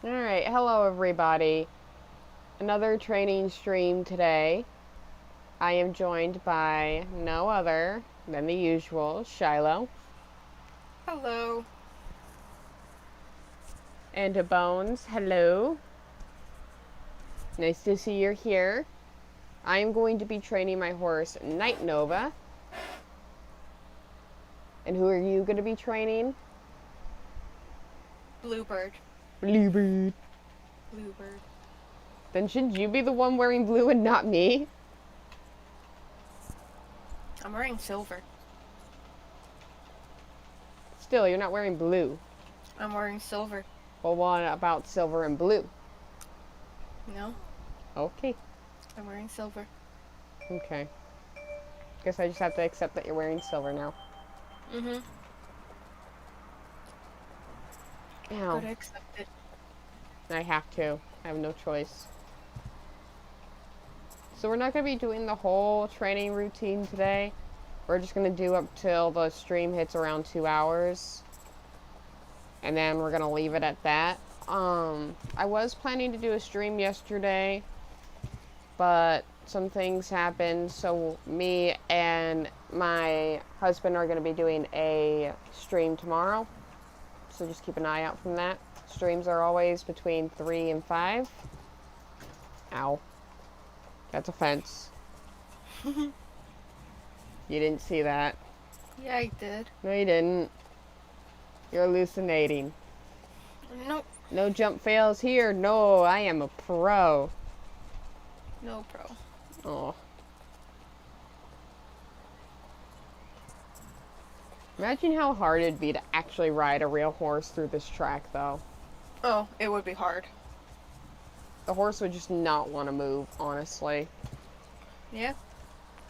Alright, hello everybody. Another training stream today. I am joined by no other than the usual, Shiloh. Hello. And to Bones, hello. Nice to see you're here. I am going to be training my horse, Night Nova. And who are you going to be training? Bluebird. Bluebird. Bluebird. Then should you be the one wearing blue and not me? I'm wearing silver. Still, you're not wearing blue. I'm wearing silver. Well, what about silver and blue? No, Okay. I'm wearing silver. Okay. Guess I just have to accept that you're wearing silver now. Mm-hmm. Ow. Gotta accept it. I have to. I have no choice. So we're not going to be doing the whole training routine today. We're just going to do up till the stream hits around 2 hours. And then we're going to leave it at that. I was planning to do a stream yesterday, but some things happened. So me and my husband are going to be doing a stream tomorrow. So just keep an eye out from that. Streams are always between 3 and 5. Ow. That's a fence. You didn't see that. Yeah, I did. No, you didn't. You're hallucinating. Nope. No jump fails here. No, I am a pro. No, bro. Oh. Imagine how hard it'd be to actually ride a real horse through this track, though. Oh, it would be hard. The horse would just not want to move, honestly. Yeah,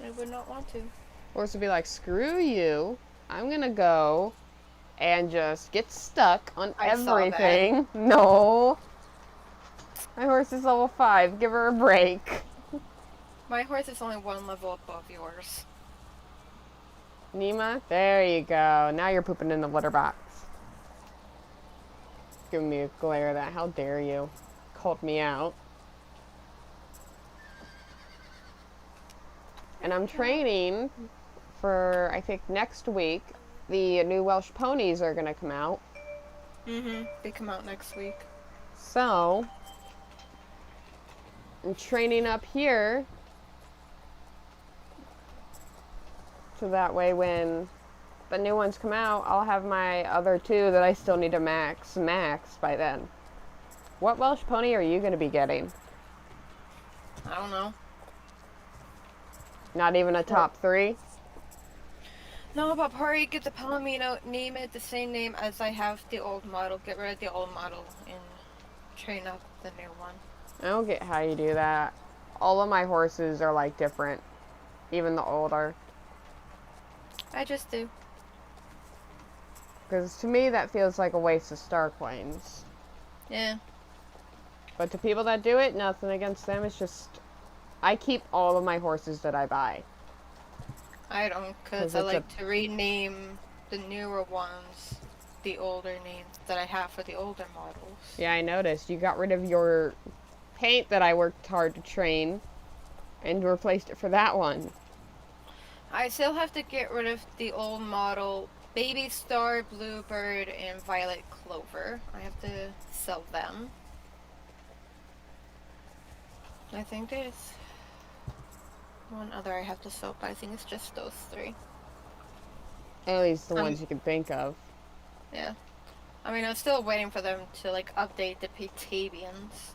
I would not want to. Horse would be like, screw you. I'm gonna go and just get stuck on I saw that. everything. No. My horse is level 5. Give her a break. My horse is only one level above yours. Nima, there you go. Now you're pooping in the litter box. Giving me a glare at that. How dare you? Called me out. And I'm training for, I think, next week. The new Welsh ponies are going to come out. Mm-hmm. They come out next week. So, I'm training up here. So that way when the new ones come out, I'll have my other two that I still need to max by then. What Welsh pony are you going to be getting? I don't know. Not even a top 3? No, but probably get the Palomino, name it the same name as I have the old model. Get rid of the old model and train up the new one. I don't get how you do that. All of my horses are like different. Even the older. I just do. Because to me that feels like a waste of star coins. Yeah. But to people that do it, nothing against them. It's just, I keep all of my horses that I buy. I don't, because I like to rename the newer ones the older names that I have for the older models. Yeah, I noticed. You got rid of your paint that I worked hard to train and replaced it for that one. I still have to get rid of the old model Baby Star, Bluebird, and Violet Clover. I have to sell them. I think there's one other I have to sell, but I think it's just those 3. At least the ones you can think of. Yeah. I mean, I'm still waiting for them to, like, update the Patavians.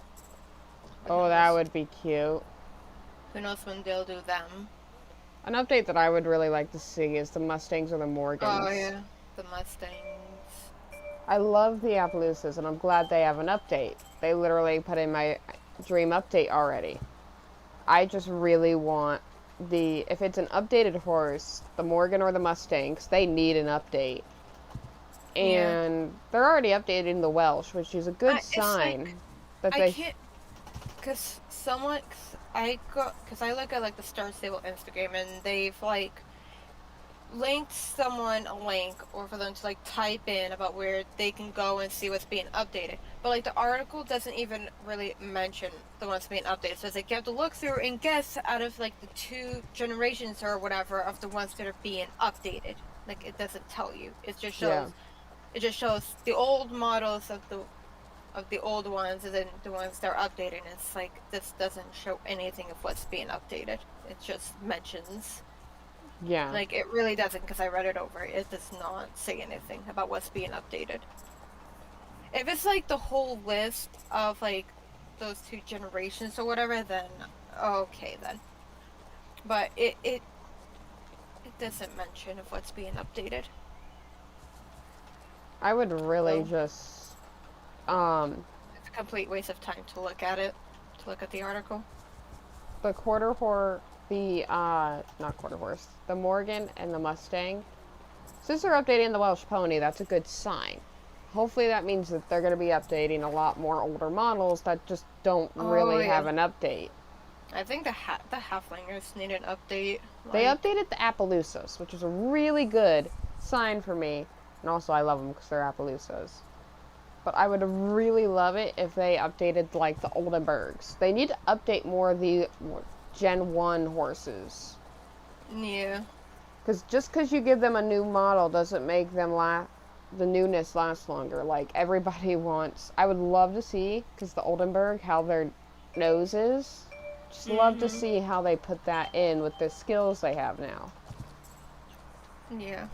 Oh, that would be cute. Who knows when they'll do them. An update that I would really like to see is the Mustangs or the Morgans. Oh, yeah. The Mustangs. I love the Appaloosas, and I'm glad they have an update. They literally put in my dream update already. I just really want if it's an updated horse, the Morgan or the Mustangs, they need an update. And they're already updating the Welsh, which is a good sign. Like, I can't, because because I look at, like, the Star Stable Instagram, and they've, like, linked someone a link, or for them to like type in about where they can go and see what's being updated. But like the article doesn't even really mention the ones being updated. So it's like you have to look through and guess out of like the 2 generations or whatever of the ones that are being updated. Like it doesn't tell you. Yeah. It just shows the old models of the old ones and then the ones they're updating. It's like this doesn't show anything of what's being updated. It just mentions. Yeah. Like, it really doesn't, because I read it over. It does not say anything about what's being updated. If it's, like, the whole list of, like, those 2 generations or whatever, then okay, then. But it doesn't mention of what's being updated. I would really So, just, it's a complete waste of time to look at it, to look at the article. the not quarter horse, the Morgan and the Mustang. Since they're updating the Welsh Pony, that's a good sign. Hopefully that means that they're going to be updating a lot more older models that just don't Oh, really yeah. have an update. I think the Halflingers need an update. They Like, updated the Appaloosas, which is a really good sign for me. And also I love them because they're Appaloosas. But I would really love it if they updated, like, the Oldenburgs. They need to update more of the Gen 1 horses. yeah. Because just because you give them a new model doesn't make them the newness last longer. Like, everybody wants... I would love to see, because the Oldenburg, how their nose is. Just love to see how they put that in with the skills they have now. Yeah.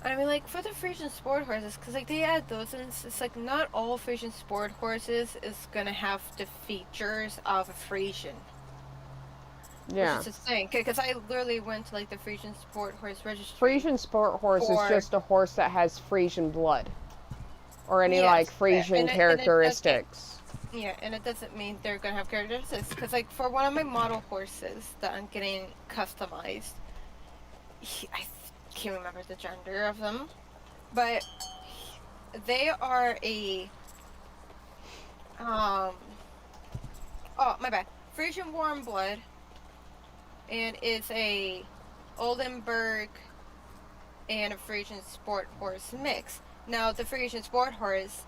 I mean, like, for the Frisian sport horses, because, like, they add those, and it's like, not all Frisian sport horses is gonna have the features of a Frisian. Yeah. Which is the thing, because I literally went to, like, the Frisian sport horse registry. Frisian sport horse is just a horse that has Frisian blood. Or any, Yes, like, Frisian characteristics. And it doesn't mean they're gonna have characteristics, because, like, for one of my model horses that I'm getting customized, I can't remember the gender of them, but they are a oh, my bad, Frisian warm blood, and it's a Oldenburg and a Frisian sport horse mix. Now the Frisian sport horse,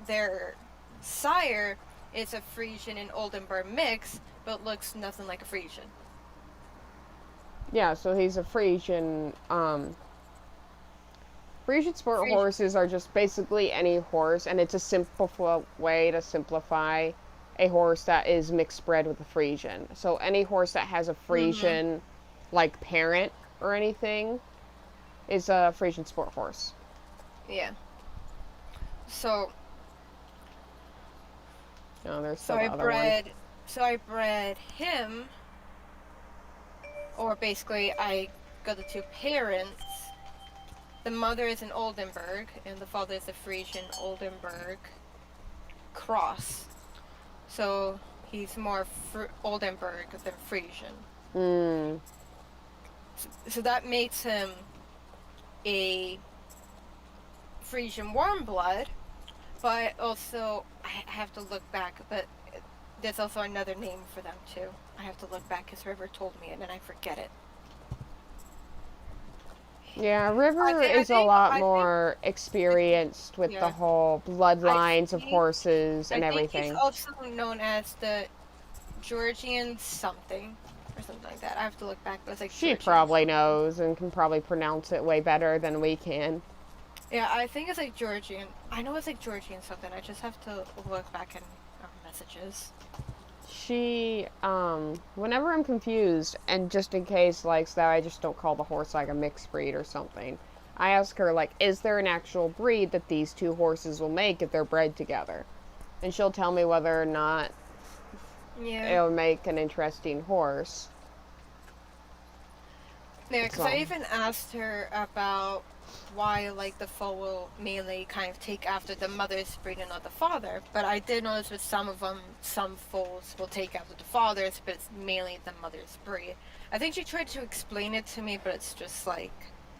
their sire is a Frisian and Oldenburg mix, but looks nothing like a Frisian. Yeah, so he's a Frisian. Frisian sport horses are just basically any horse, and it's a simple way to simplify a horse that is mixed bred with a Frisian. So any horse that has a Frisian, like, parent or anything is a Frisian sport horse. Yeah. So. No, there's So I bred him, or basically I got the 2 parents. The mother is an Oldenburg, and the father is a Frisian Oldenburg cross. So he's more Oldenburg than Frisian. So that makes him a Frisian warm blood, but also I have to look back, but there's also another name for them too. I have to look back because River told me it and I forget it. Yeah, River is a lot more experienced with the whole bloodlines of horses and everything. I think he's also known as the Georgian something, or something like that. I have to look back, but it's like she probably knows and can probably pronounce it way better than we can. Yeah, I think it's like Georgian. I know it's like Georgian something. I just have to look back in our messages. She, whenever I'm confused, and just in case, like, so that I just don't call the horse, like, a mixed breed or something, I ask her, like, is there an actual breed that these 2 horses will make if they're bred together? And she'll tell me whether or not it'll make an interesting horse. Yeah, because I even asked her about why, like, the foal will mainly kind of take after the mother's breed and not the father. But I did notice with some of them, some foals will take after the fathers, but it's mainly the mother's breed. I think she tried to explain it to me, but it's just like...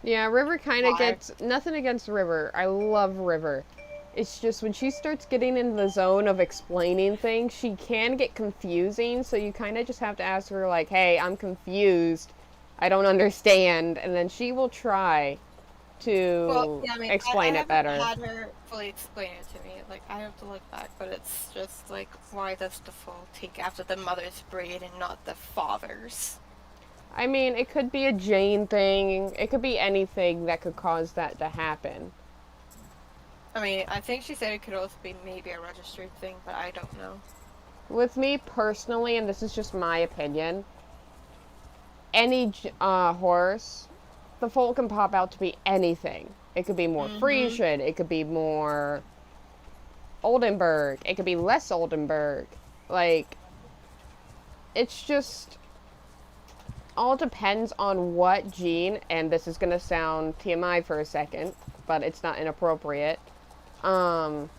Yeah, River kind of gets... Nothing against River. I love River. It's just when she starts getting in the zone of explaining things, she can get confusing. So you kind of just have to ask her, like, hey, I'm confused. I don't understand. And then she will try Well, to yeah, I mean, I explain it haven't better. had her fully explain it to me. Like, I have to look back, but it's just like, why does the foal take after the mother's breed and not the father's? I mean, it could be a Jane thing. It could be anything that could cause that to happen. I mean, I think she said it could also be maybe a registry thing, but I don't know. With me personally, and this is just my opinion, any horse, the foal can pop out to be anything. It could be more Mm-hmm. Frisian. It could be more Oldenburg. It could be less Oldenburg. Like, it's just all depends on what gene, and this is going to sound TMI for a second, but it's not inappropriate. Um,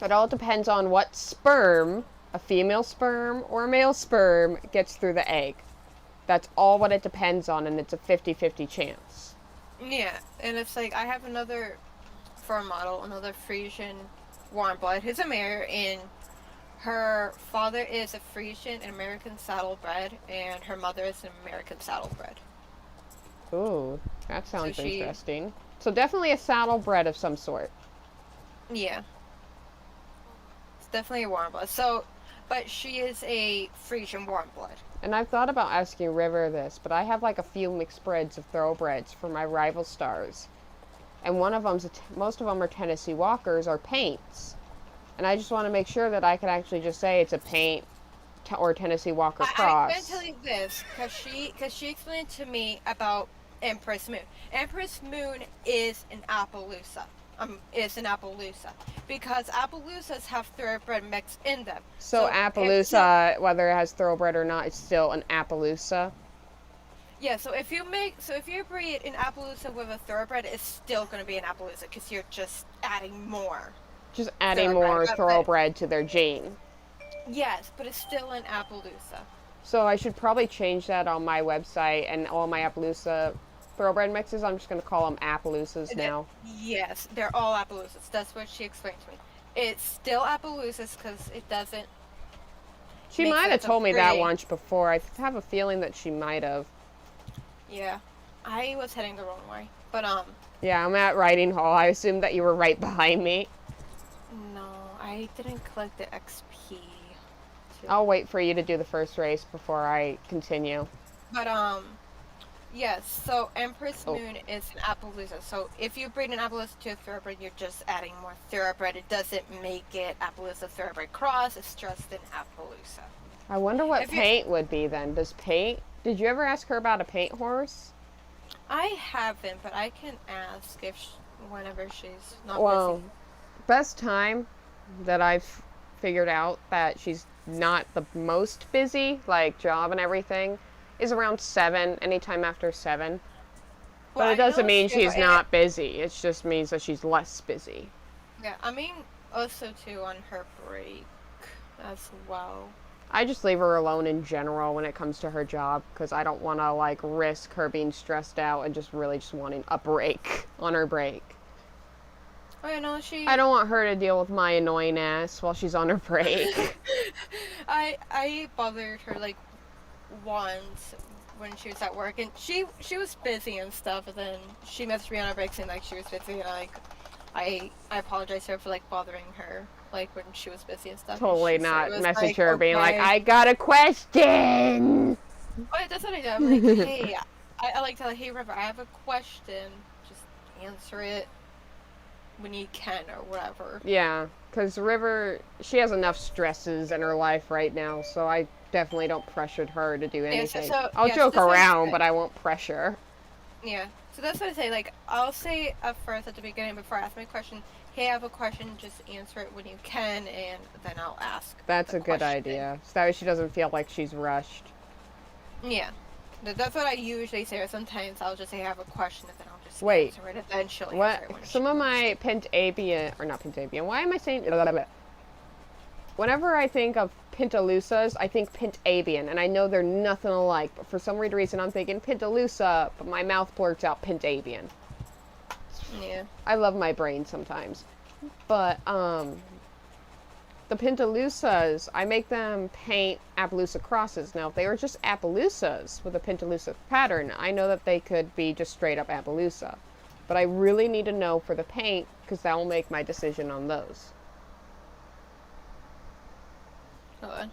it all depends on what sperm, a female sperm or a male sperm, gets through the egg. That's all what it depends on, and it's a 50-50 chance. Yeah, and it's like I have another farm model, another Frisian warm blood. Who's a mare, and her father is a Frisian and American saddlebred, and her mother is an American saddlebred. Ooh, that So sounds she, interesting. So definitely a saddlebred of some sort. yeah, it's definitely a warm blood. So, but she is a Frisian warm blood. And I've thought about asking River this, but I have like a few mixed breds of thoroughbreds for my rival stars. And one of them's, most of them are Tennessee Walkers or paints. And I just want to make sure that I can actually just say it's a paint or Tennessee Walker I can tell cross. you this because she explained to me about Empress Moon. Empress Moon is an Appaloosa. Is an Appaloosa because Appaloosas have thoroughbred mix in them. So So if you Appaloosa, whether it has thoroughbred or not, it's still an Appaloosa. yeah, so if you breed an Appaloosa with a thoroughbred, it's still going to be an Appaloosa because you're just adding more Just adding thoroughbred. more But thoroughbred to their gene. yes, but it's still an Appaloosa. So I should probably change that on my website and all my Appaloosa thoroughbred mixes. I'm just going to call them Appaloosas now. Yes, they're all Appaloosas. That's what she explained to me. It's still Appaloosas because it doesn't She make might have sense of told me that breeding. once before. I have a feeling that she might have. Yeah, I was heading the wrong way, but Yeah, I'm at Riding Hall. I assumed that you were right behind me. no, I didn't collect the XP. I'll wait for you to do the first race before I continue. But yes. So Empress Oh, Moon is an Appaloosa. So if you breed an Appaloosa to a thoroughbred, you're just adding more thoroughbred. It doesn't make it Appaloosa thoroughbred cross. It's just an Appaloosa. I wonder what If you, paint would be then. Does paint? Did you ever ask her about a paint horse? I haven't, but I can ask if whenever she's not Well, busy. best time that I've figured out that she's not the most busy, like job and everything, is around 7, anytime after 7. Well, But it I doesn't know mean too, she's not busy. It just means that she's less busy. yeah, I mean also too on her break as well. I just leave her alone in general when it comes to her job because I don't want to like risk her being stressed out and just really just wanting a break on her break. Oh, you know I she. don't want her to deal with my annoying ass while she's on her break. I bothered her like once when she was at work, and she was busy and stuff. And then she messaged me on her break saying like she was busy, and I apologized to her for like bothering her like when she was busy and stuff. And Totally she said it not was message like her being like, okay. I got a question. Oh, yeah, that's what I do. I'm like, hey, I like to like, hey, River, I have a question. Just answer it when you can or whatever. Yeah, because River, she has enough stresses in her life right now, so I definitely don't pressure her to do Yeah, anything. I'll yeah, so joke that's what I around, say. but I won't pressure. Yeah, so that's what I say. Like, I'll say at first at the beginning before I ask my question, hey, I have a question. Just answer it when you can, and then I'll ask That's the a good question. idea. So that way she doesn't feel like she's rushed. Yeah, that's what I usually say. Or sometimes I'll just say I have a question, and then I'll just Wait, answer it, and then she'll what? answer it when she Some of wants to. my Pentabian, or not Pentabian, why am I saying blah, blah, blah. Whenever I think of Pentalusas, I think Pentabian, and I know they're nothing alike, but for some weird reason I'm thinking Pentalusa, but my mouth blurts out Pentabian. Yeah. I love my brain sometimes. But, the Pintalusas, I make them paint Appaloosa crosses. Now, if they were just Appaloosas with a Pintalusa pattern, I know that they could be just straight up Appaloosa. But I really need to know for the paint, because that will make my decision on those. Good.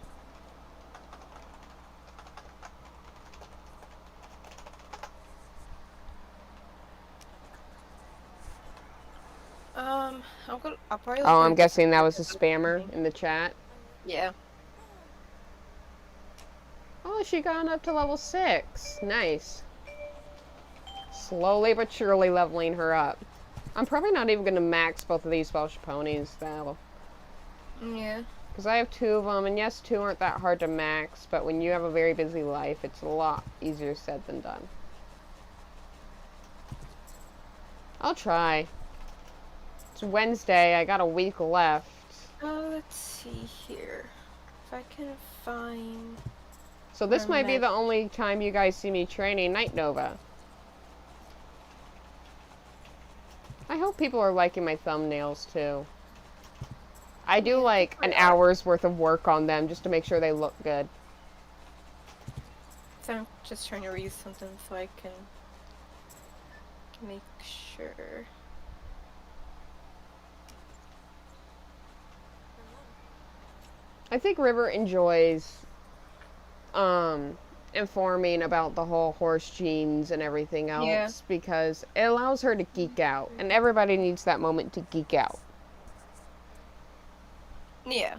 I'll probably. Oh, I'm guessing that was a spammer in the chat. Yeah. Oh, she got up to level 6. Nice. Slowly but surely leveling her up. I'm probably not even going to max both of these Welsh ponies, though. Yeah. Because I have 2 of them, and yes, 2 aren't that hard to max, but when you have a very busy life, it's a lot easier said than done. I'll try. It's Wednesday, I got a week left. Let's see here. If I can find... So this might be the only time you guys see me training Night Nova. I hope people are liking my thumbnails, too. I do like an hour's worth of work on them just to make sure they look good. So I'm just trying to read something so I can make sure. I think River enjoys informing about the whole horse genes and everything else because it allows her to geek out, and everybody needs that moment to geek out. Yeah.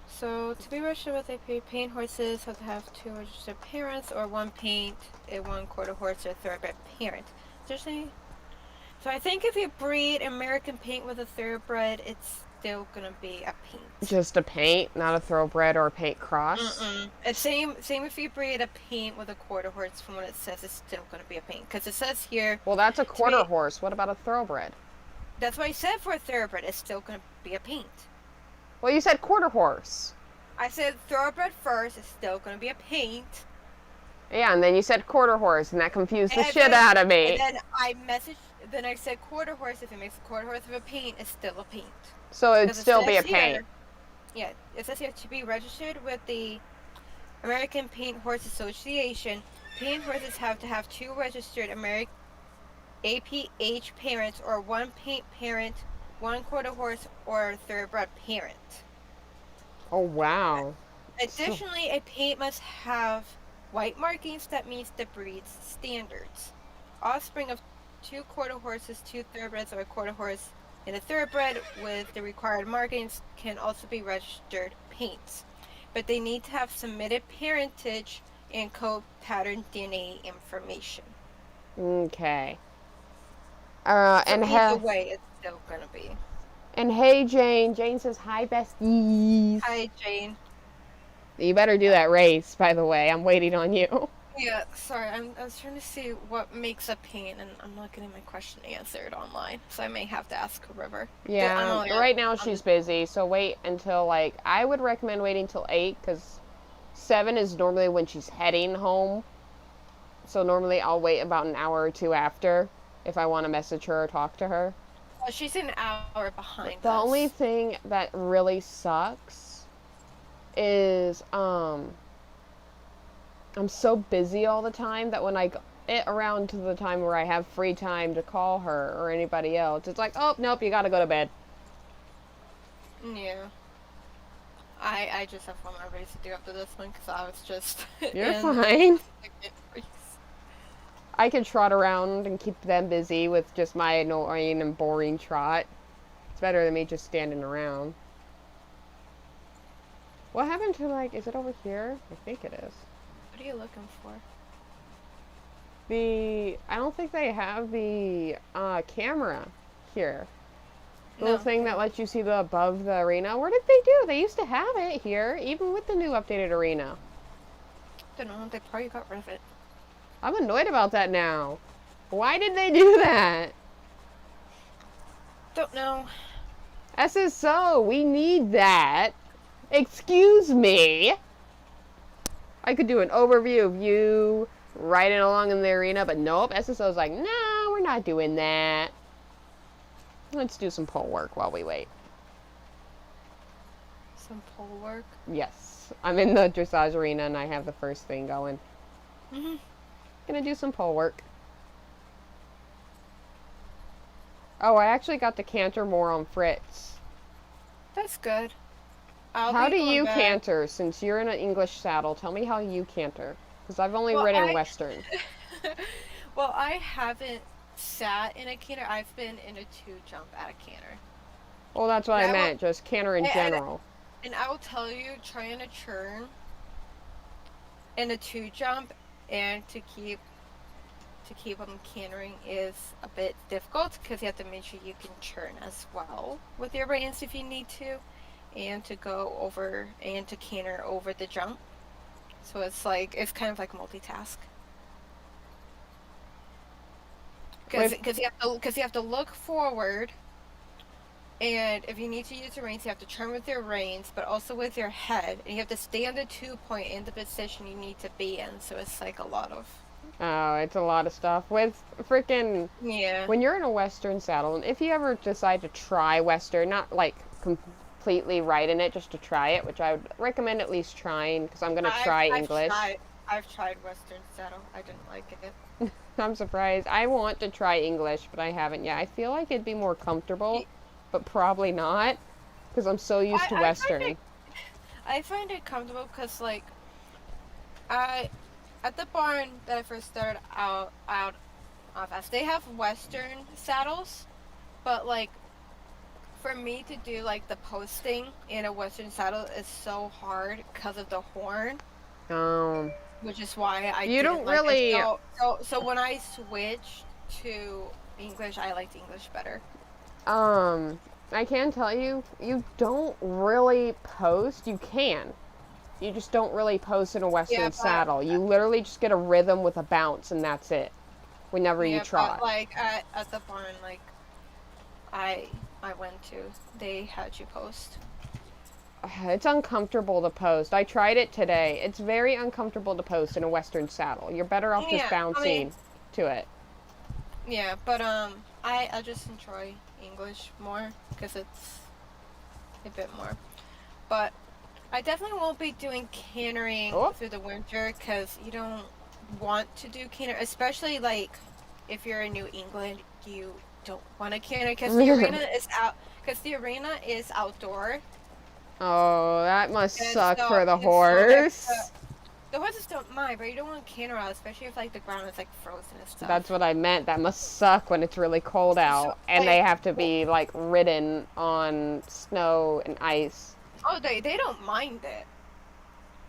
So, to be registered with a paint horses have to have 2 registered parents or 1 paint, a 1 quarter horse, or a thoroughbred parent. So I think if you breed American paint with a thoroughbred, it's still gonna be a paint. Just a paint, not a thoroughbred or a paint cross? It's same if you breed a paint with a quarter horse. From what it says, it's still gonna be a paint. Because it says here... Well, that's a quarter horse. What about a thoroughbred? That's what I said for a thoroughbred. It's still gonna be a paint. Well, you said quarter horse. I said thoroughbred first. It's still gonna be a paint. Yeah, and then you said quarter horse, and that confused the shit out of me. And then I said quarter horse. If it makes a quarter horse of a paint, it's still a paint. So it'd still be a paint. Yeah, it says here to be registered with the American Paint Horse Association. Paint horses have to have 2 registered American APH parents or 1 paint parent, 1 quarter horse, or thoroughbred parent. Oh, wow. Additionally, a paint must have white markings that meets the breed's standards. Offspring of 2 quarter horses, 2 thoroughbreds, or a quarter horse and a thoroughbred with the required markings can also be registered paints, but they need to have submitted parentage and code pattern DNA information. Okay. So either way, it's still gonna be. And hey, Jane. Jane says, hi, besties. Hi, Jane. You better do that race, by the way. I'm waiting on you. Yeah, sorry. I was trying to see what makes a paint, and I'm not getting my question answered online, so I may have to ask River. Yeah, right now she's busy, so wait until, like, I would recommend waiting till 8, because 7 is normally when she's heading home. So normally I'll wait about an hour or 2 after if I want to message her or talk to her. Well, she's an hour behind us. The only thing that really sucks is, I'm so busy all the time that when I get around to the time where I have free time to call her or anybody else, it's like, oh, nope, you gotta go to bed. Yeah. I just have 1 more race to do after this one because I was just... You're fine. I can trot around and keep them busy with just my annoying and boring trot. It's better than me just standing around. What happened to, like, is it over here? I think it is. What are you looking for? I don't think they have the camera here. The little thing that lets you see the above the arena. Where did they do? They used to have it here, even with the new updated arena. Don't know. They probably got rid of it. I'm annoyed about that now. Why did they do that? Don't know. SSO, we need that. Excuse me. I could do an overview of you, riding along in the arena, but nope, SSO's like, no, we're not doing that. Let's do some pole work while we wait. Some pole work? Yes. I'm in the dressage arena and I have the first thing going. Mm-hmm. Gonna do some pole work. Oh, I actually got to canter more on Fritz. That's good. How do you canter? Since you're in an English saddle, tell me how you canter. Because I've only ridden Western. Well, I haven't sat in a canter. I've been in a 2-jump at a canter. Well, that's what I meant. Just canter in general. And I will tell you, trying to turn in a 2-jump and to keep them cantering is a bit difficult because you have to make sure you can turn as well with your reins if you need to, and to go over and to canter over the jump. So it's kind of like multitask. Because you have to look forward, and if you need to use your reins, you have to turn with your reins, but also with your head, and you have to stay on the 2-point in the position you need to be in. So it's like a lot of. Oh, it's a lot of stuff. With freaking... Yeah. When you're in a Western saddle, and if you ever decide to try Western, not like completely ride in it, just to try it, which I would recommend at least trying, because I'm going to try English. I've tried Western saddle. I didn't like it. I'm surprised. I want to try English, but I haven't yet. I feel like it'd be more comfortable, but probably not, because I'm so used to Western. I find it comfortable because, like, at the barn that I first started out of as, they have Western saddles, but like for me to do like the posting in a Western saddle is so hard because of the horn. Which is why I you didn't don't really. So when I switched to English, I liked English better. I can tell you, you don't really post. You can. You just don't really post in a Western saddle. You literally just get a rhythm with a bounce, and that's it. Whenever you trot. But like at the barn, like I went to, they had you post. It's uncomfortable to post. I tried it today. It's very uncomfortable to post in a Western saddle. You're better off just bouncing to it. Yeah, but I just enjoy English more because it's a bit more. But I definitely won't be doing cantering through the winter because you don't want to do canter, especially like if you're in New England, you don't want to canter because the arena is out. Because the arena is outdoor. Oh, that must suck for the horse. The horses don't mind, but you don't want to canter out, especially if like the ground is like frozen and stuff. That's what I meant. That must suck when it's really cold out and they have to be like ridden on snow and ice. Oh, they don't mind it.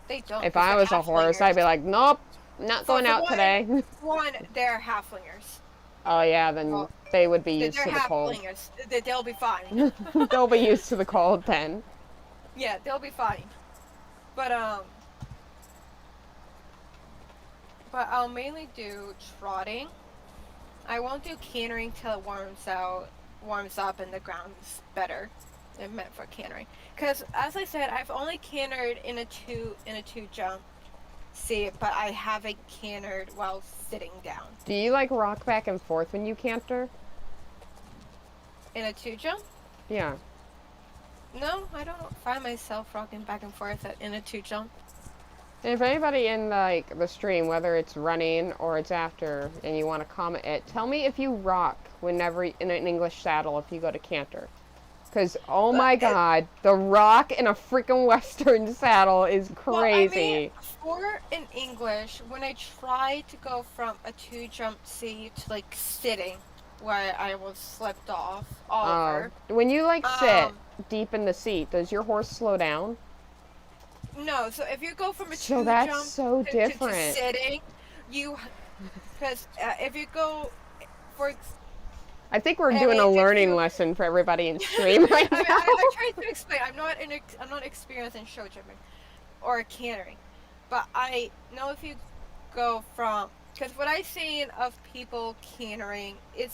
They don't. If I was a horse, I'd be like, nope, not going out today. One, they're halflingers. Oh yeah, then they would be used to the cold. They'll be fine. They'll be used to the cold then. Yeah, they'll be fine. But I'll mainly do trotting. I won't do cantering till it warms up and the ground's better. They're meant for cantering. Because as I said, I've only cantered in a two jump. But I haven't cantered while sitting down. Do you like rock back and forth when you canter? In a 2-jump? Yeah. No, I don't find myself rocking back and forth in a 2-jump. And if anybody in like the stream, whether it's running or it's after, and you want to comment it, tell me if you rock whenever in an English saddle if you go to canter. Because, oh my god, the rock in a freaking Western saddle is crazy. Well, for an English, when I tried to go from a 2-jump seat to like sitting, where I was slipped off all over. When you like sit deep in the seat, does your horse slow down? No, so if you go from a 2-jump to sitting, because if you go for... I think we're doing a learning lesson for everybody in stream right now. I'm trying to explain. I'm not experienced in show jumping or cantering, but I know if you go from, because what I've seen of people cantering, it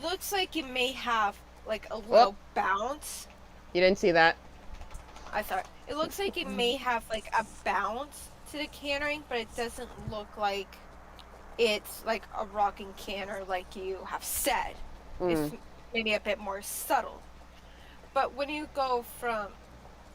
looks like you may have like a little bounce. You didn't see that? I thought it looks like you may have like a bounce to the cantering, but it doesn't look like it's like a rocking canter, like you have said. Mm. It's maybe a bit more subtle. But when you go from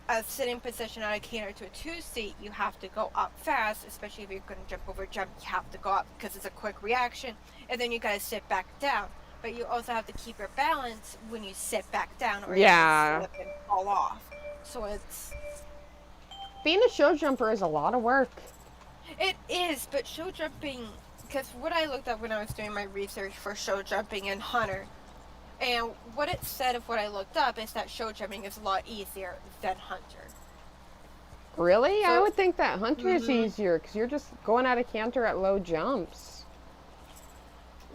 a sitting position on a canter to a two-seat, you have to go up fast, especially if you're going to jump over a jump, you have to go up because it's a quick reaction, and then you got to sit back down. But you also have to keep your balance when you sit back down, or you're going to slip and fall off. So it's... Being a show jumper is a lot of work. It is, but show jumping, because what I looked up when I was doing my research for show jumping and Hunter, and what it said of what I looked up is that show jumping is a lot easier than Hunter. Really? So, I would think that Hunter is easier because you're just going at a canter at low jumps.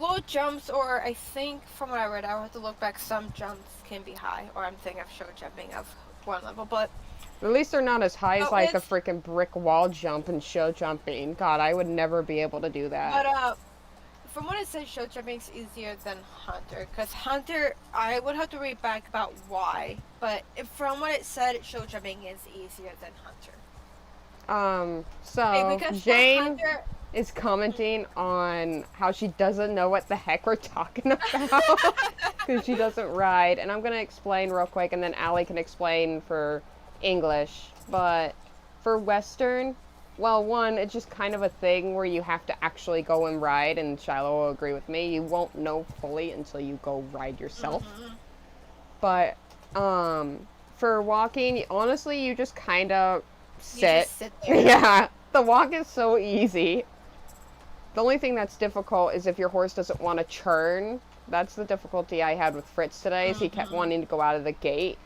Low jumps, or I think from what I read, I would have to look back, some jumps can be high, or I'm thinking of show jumping of one level, but... At least they're not as high as like a freaking brick wall jump and show jumping. God, I would never be able to do that. But, from what it says, show jumping is easier than Hunter, because Hunter, I would have to read back about why, but from what it said, show jumping is easier than Hunter. So Jane is commenting on how she doesn't know what the heck we're talking about because she doesn't ride, and I'm gonna explain real quick, and then Allie can explain for English. But for Western, well, one, it's just kind of a thing where you have to actually go and ride, and Shiloh will agree with me. You won't know fully until you go ride yourself. But for walking, honestly, you just kind of sit. There. Yeah, the walk is so easy. The only thing that's difficult is if your horse doesn't want to churn. That's the difficulty I had with Fritz today, is he kept wanting to go out of the gate,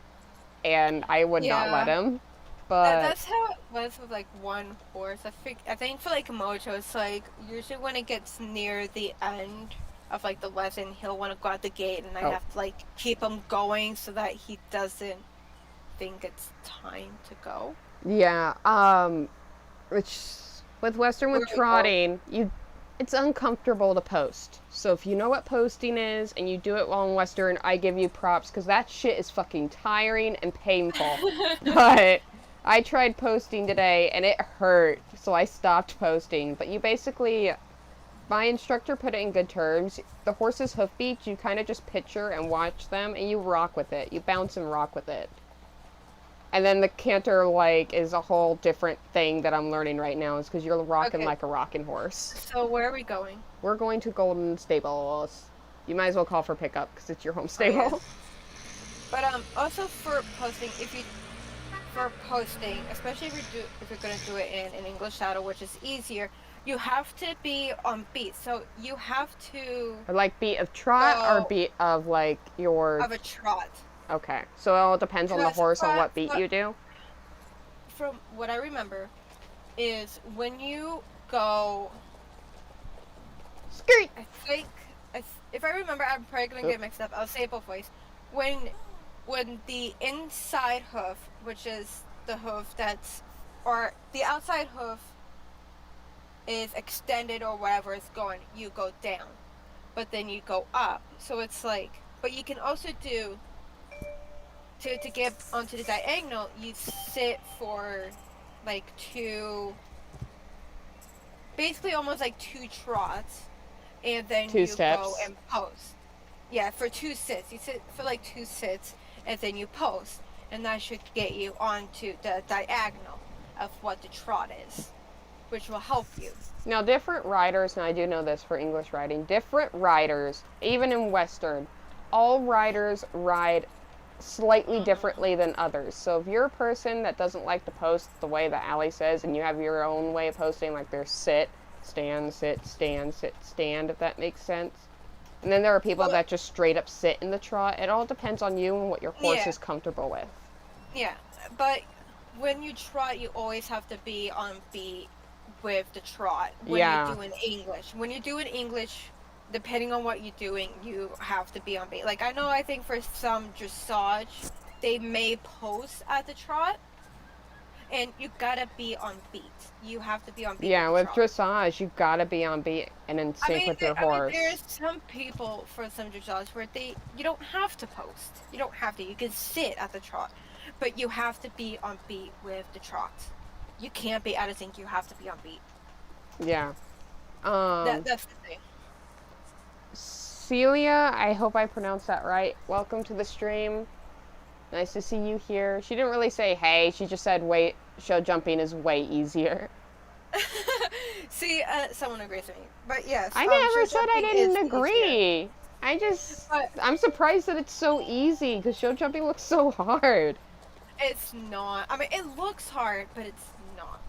and I would not let him. But that's how it was with like one horse. I think for like Mojo, it's like usually when it gets near the end of like the lesson, he'll want to go out the gate, and I have to like keep him going so that he doesn't think it's time to go. Yeah, which with Western with trotting, it's uncomfortable to post. So if you know what posting is and you do it while in Western, I give you props because that shit is fucking tiring and painful. But I tried posting today and it hurt, so I stopped posting. But you basically, my instructor put it in good terms. The horse's hoofbeats, you kind of just picture and watch them, and you rock with it. You bounce and rock with it. And then the canter, like, is a whole different thing that I'm learning right now, is because you're rocking like a rocking horse. So where are we going? We're going to Golden Stables. You might as well call for pickup, because it's your home stable. Oh, yeah. But also for posting, especially if you're gonna do it in English saddle, which is easier, you have to be on beat. So you have to... Or like beat of trot, or beat of like your... Of a trot. Okay, so it all depends on the horse on what beat you do? From what I remember, is when you go... Skirt! I think, if I remember, I'm probably going to get mixed up. I'll say it both ways. When the inside hoof, which is the hoof that's... Or the outside hoof is extended or whatever is going, you go down. But then you go up. So it's like... But you can also do... To get onto the diagonal, you sit for like basically almost like two trots, and then you go and post. Yeah, for 2 sits. You sit for like 2 sits, and then you post, and that should get you onto the diagonal of what the trot is, which will help you. Now, different riders, and I do know this for English riding, different riders, even in Western, all riders ride slightly differently than others. So if you're a person that doesn't like to post the way that Allie says, and you have your own way of posting, like there's sit, stand, sit, stand, sit, stand, if that makes sense. And then there are people that just straight up sit in the trot. It all depends on you and what your horse is comfortable with. Yeah, but when you trot, you always have to be on beat with the trot when you're doing English. When you're doing English, depending on what you're doing, you have to be on beat. Like, I think for some dressage, they may post at the trot, and you gotta be on beat. You have to be on beat. Yeah, with dressage, you gotta be on beat and in sync with your horse. There's some people for some dressage where you don't have to post. You don't have to. You can sit at the trot, but you have to be on beat with the trot. You can't be out of sync. You have to be on beat. Yeah. That's the thing. Celia, I hope I pronounced that right. Welcome to the stream. Nice to see you here. She didn't really say hey, she just said wait, show jumping is way easier. See, someone agrees with me. But yes, I show never said I jumping is didn't easier. agree. But I'm surprised that it's so easy because show jumping looks so hard. it's not. I mean, it looks hard, but it's not.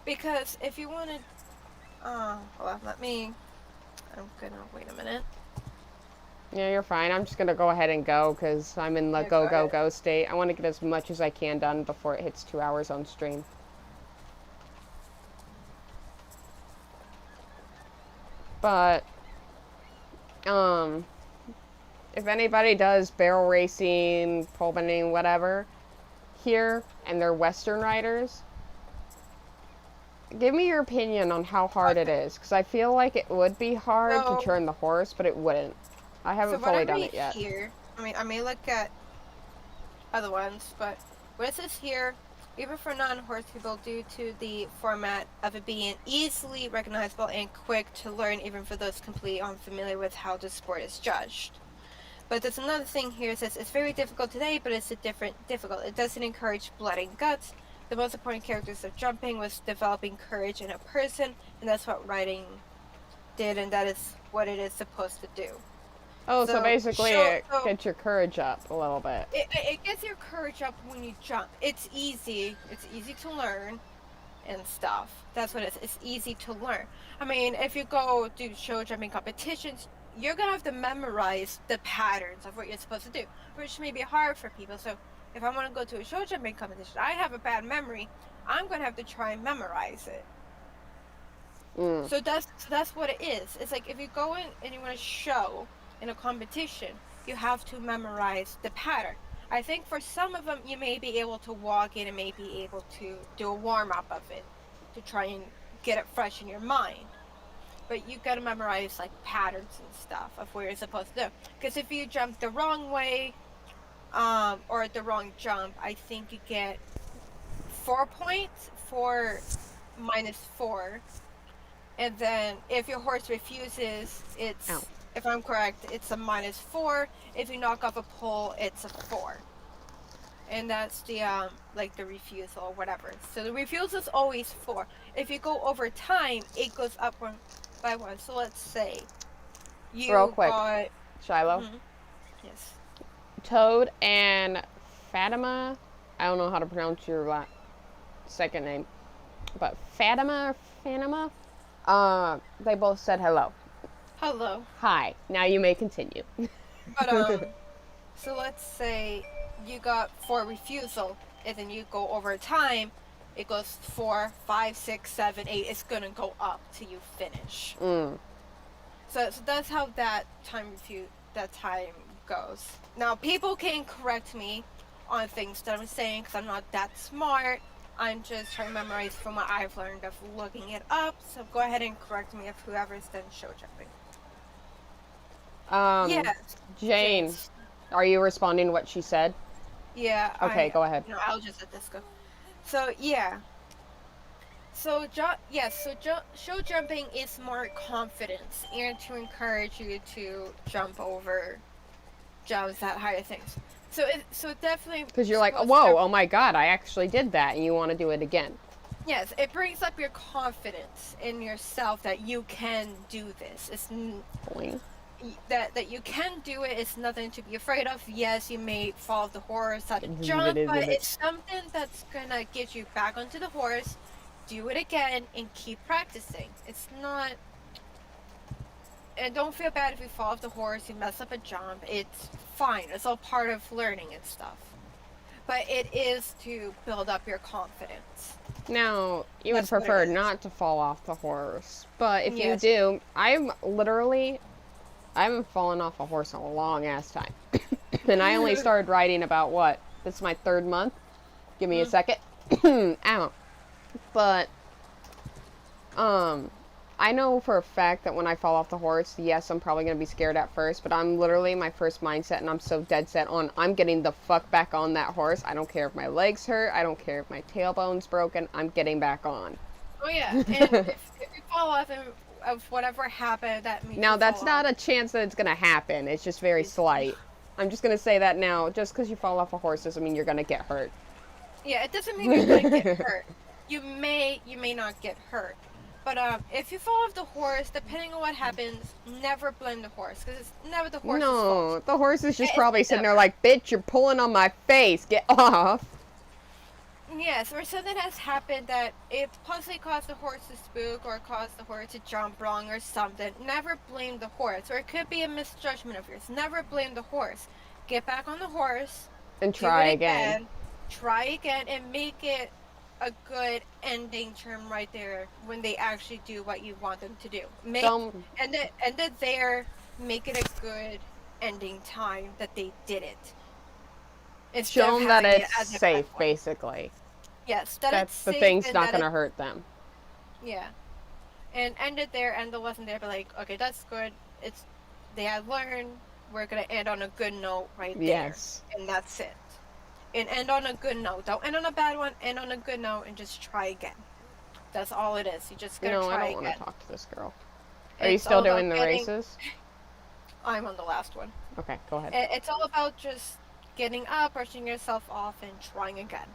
Because if you wanted, hold on, I'm gonna wait a minute. Yeah, you're fine. I'm just gonna go ahead and go because I'm in the Yeah, go, go go, ahead. go state. I want to get as much as I can done before it hits 2 hours on stream. But, if anybody does barrel racing, pole bending, whatever, here, and they're Western riders, give me your opinion on how hard it Okay. is, because I feel like it would be hard to So, turn the horse, but it wouldn't. I so haven't what I fully done read it yet. here, I mean, I may look at other ones, but what it says here, even for non-horse people, due to the format of it being easily recognizable and quick to learn, even for those completely unfamiliar with how the sport is judged. But there's another thing here. It says it's very difficult today, but it's difficult. It doesn't encourage blood and guts. The most important characters of jumping was developing courage in a person, and that's what writing did, and that is what it is supposed to do. Oh, so basically it So gets your courage up a little bit. it gets your courage up when you jump. It's easy. It's easy to learn and stuff. That's what it is. It's easy to learn. I mean, if you go do show jumping competitions, you're gonna have to memorize the patterns of what you're supposed to do, which may be hard for people. So if I want to go to a show jumping competition, I have a bad memory. I'm gonna have to try and memorize it. So that's what it is. It's like if you go in and you want to show in a competition, you have to memorize the pattern. I think for some of them, you may be able to walk in and may be able to do a warm up of it to try and get it fresh in your mind. But you gotta memorize like patterns and stuff of where you're supposed to do. Because if you jump the wrong way, or the wrong jump, I think you get 4 points for -4. And then if your horse refuses, it's, Ow. if I'm correct, it's a -4. If you knock off a pole, it's a 4. And that's the like the refusal or whatever. So the refusal is always 4. If you go over time, it goes up by 1. So let's say you Real quick, got Shiloh. yes. Toad and Fatima, I don't know how to pronounce your second name, but Fatima or Fanima, they both said hello. Hello. Hi. Now you may continue. But so let's say you got 4 refusal, and then you go over time, it goes 4, 5, 6, 7, 8. It's gonna go up till you finish. So that's how that time goes. Now people can correct me on things that I'm saying because I'm not that smart. I'm just trying to memorize from what I've learned of looking it up. So go ahead and correct me if whoever's done show jumping. Yes. Jane, Yes. are you responding to what she said? Yeah. Okay, go ahead. No, I'll just let this go. So yeah. So show jumping is more confidence and to encourage you to jump over jumps that higher things. So definitely Because you're like, whoa, oh my god, I actually did that, and you want to do it again. Yes, it brings up your confidence in yourself that you can do this. It's Boing. that you can do it. It's nothing to be afraid of. Yes, you may fall off the horse at a jump, but it's something that's gonna get you back onto the horse, do it again, and keep practicing. It's not. And don't feel bad if you fall off the horse, you mess up a jump. It's fine. It's all part of learning and stuff. But it is to build up your confidence. Now, you would prefer not to fall off the horse, but if Yes. you do, I haven't fallen off a horse in a long ass time. And I only started riding about what? This is my 3rd month. Give me a second. Ow. But, I know for a fact that when I fall off the horse, yes, I'm probably going to be scared at first, but I'm literally my first mindset, and I'm so dead set on, I'm getting the fuck back on that horse. I don't care if my legs hurt. I don't care if my tailbone's broken. I'm getting back on. Oh yeah, and if you fall off of whatever happened that made Now, you that's fall not off. a chance that it's going to happen. It's just very slight. I'm just going to say that now. Just because you fall off a horse doesn't mean you're going to get hurt. Yeah, it doesn't mean you're gonna get hurt. You may not get hurt. But if you fall off the horse, depending on what happens, never blame the horse because it's never the horse's fault. No, the horse is just It's probably sitting there never. like, bitch, you're pulling on my face. Get off. Yes, or something has happened that it possibly caused the horse to spook or caused the horse to jump wrong or something. Never blame the horse. Or it could be a misjudgment of yours. Never blame the horse. Get back on the horse, And do try it again. again, try again, and make it a good ending term right there when they actually do what you want them to do. End it there, make it a good ending time that they did it. Instead Show of them that having it it's as a bad safe, one. basically. Yes, that it's That's the safe thing's and not that going to it, hurt them. yeah. And end it there, end the lesson there, but like, okay, that's good. They have learned. We're gonna end on a good note right there. Yes. And that's it. And end on a good note. Don't end on a bad one, end on a good note and just try again. That's all it is. You just gotta No, I try don't want again. to talk to this girl. Are you It's still all about doing the getting- races? I'm on the last one. Okay, go ahead. It's all about just getting up, brushing yourself off, and trying again.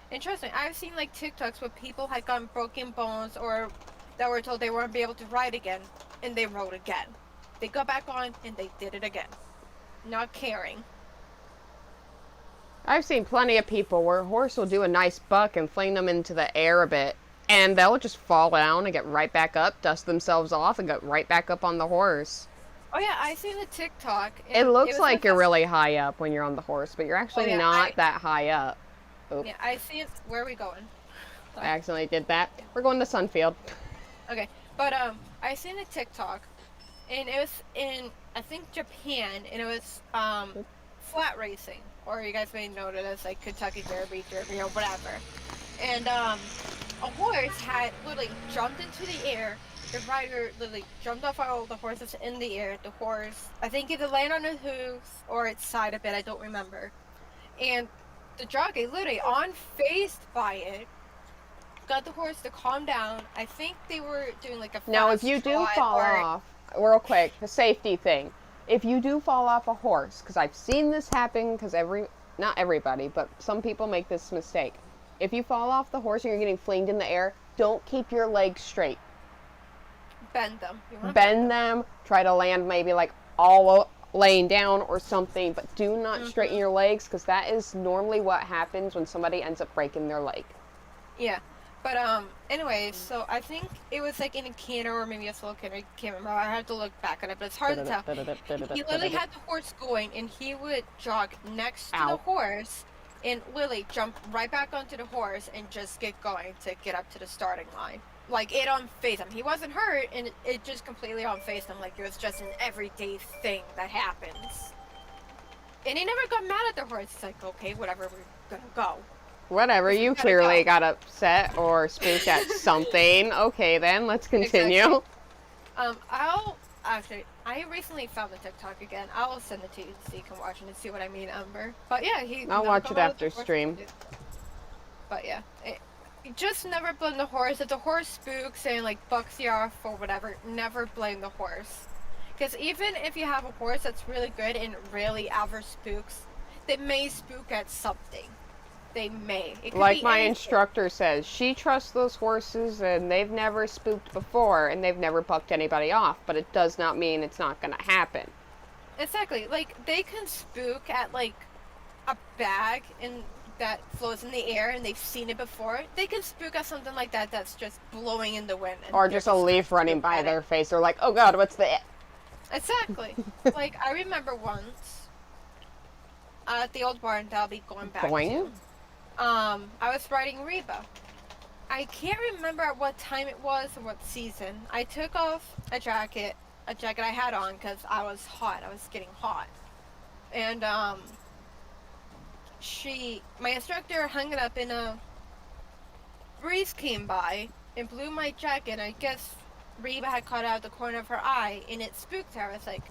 Interesting. I've seen like TikToks where people had gotten broken bones or that were told they weren't be able to ride again, and they rode again. They got back on and they did it again, not caring. I've seen plenty of people where a horse will do a nice buck and fling them into the air a bit, and they'll just fall down and get right back up, dust themselves off, and get right back up on the horse. Oh yeah, I seen the TikTok. It looks was like you're a- really high up when you're on the horse, but you're actually yeah, not that high up. Oop, Yeah, I see it. Where are we going? I accidentally did that. We're going to Sunfield. Okay, but I seen a TikTok, and it was in I think Japan, and it was flat racing, or you guys may know it as like Kentucky Derby, or whatever. And a horse had literally jumped into the air. The rider literally jumped off all the horses in the air. The horse, I think, either landed on its hooves or its side a bit. I don't remember. And the jockey, literally unfazed by it, got the horse to calm down. I think they were doing like a fast Now, if you do trot fall or- off, real quick, the safety thing. If you do fall off a horse, because I've seen this happen, because not everybody, but some people make this mistake. If you fall off the horse and you're getting flinged in the air, don't keep your legs straight. bend them. You wanna Bend them, try to land maybe like all laying down or something, but do not straighten your legs, because that is normally what happens when somebody ends up breaking their leg. Yeah. But anyway, so I think it was like in a canter or maybe a slow canter. I can't remember. I have to look back on it, but it's hard to tell. He literally had the horse going, and he would jog next to the horse, and literally jump right back onto the horse and just get going to get up to the starting line. Like it unfazed him. He wasn't hurt, and it just completely unfazed him. Like it was just an everyday thing that happens. And he never got mad at the horse. He's like, okay, whatever, we're gonna go. Whatever, you gotta clearly go. got upset or spooked at something. Okay, then, let's continue. Exactly. I recently found the TikTok again. I'll send it to you so you can watch it and see what I mean, Amber. But yeah, I'll watch it after stream. But yeah, just never blame the horse. If the horse spooks and like bucks you off or whatever, never blame the horse. Because even if you have a horse that's really good and really ever spooks, they may spook at something. They may. It could Like be my anything. instructor says, she trusts those horses and they've never spooked before and they've never bucked anybody off, but it does not mean it's not going to happen. Exactly. Like they can spook at like a bag and that floats in the air and they've seen it before. They can spook at something like that that's just blowing in the wind. And Or they're just a leaf gonna running spook by at their it. face. They're like, oh god, what's the... Exactly. Like I remember once at the old barn that I'll be going back to. I was riding Reba. I can't remember at what time it was or what season. I took off a jacket I had on because I was hot. I was getting hot. And my instructor hung it up in a breeze came by and blew my jacket. I guess Reba had caught out the corner of her eye and it spooked her. I was like,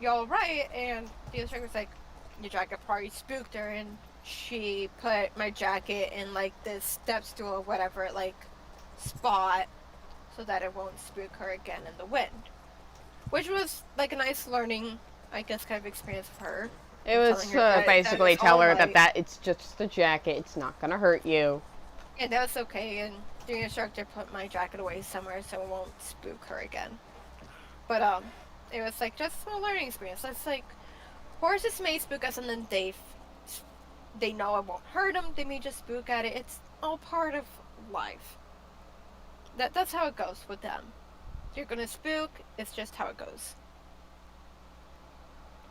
"You all right?" And the instructor was like, "Your jacket probably spooked her." And she put my jacket in like this step stool or whatever like spot so that it won't spook her again in the wind. Which was like a nice learning, I guess, kind of experience for her. It was Telling her that basically it's tell all her right. that it's just a jacket. It's not gonna hurt you. And that was okay. And the instructor put my jacket away somewhere so it won't spook her again. But it was like just a small learning experience. It's like horses may spook us, and then they know it won't hurt them. They may just spook at it. It's all part of life. That's how it goes with them. You're gonna spook. It's just how it goes.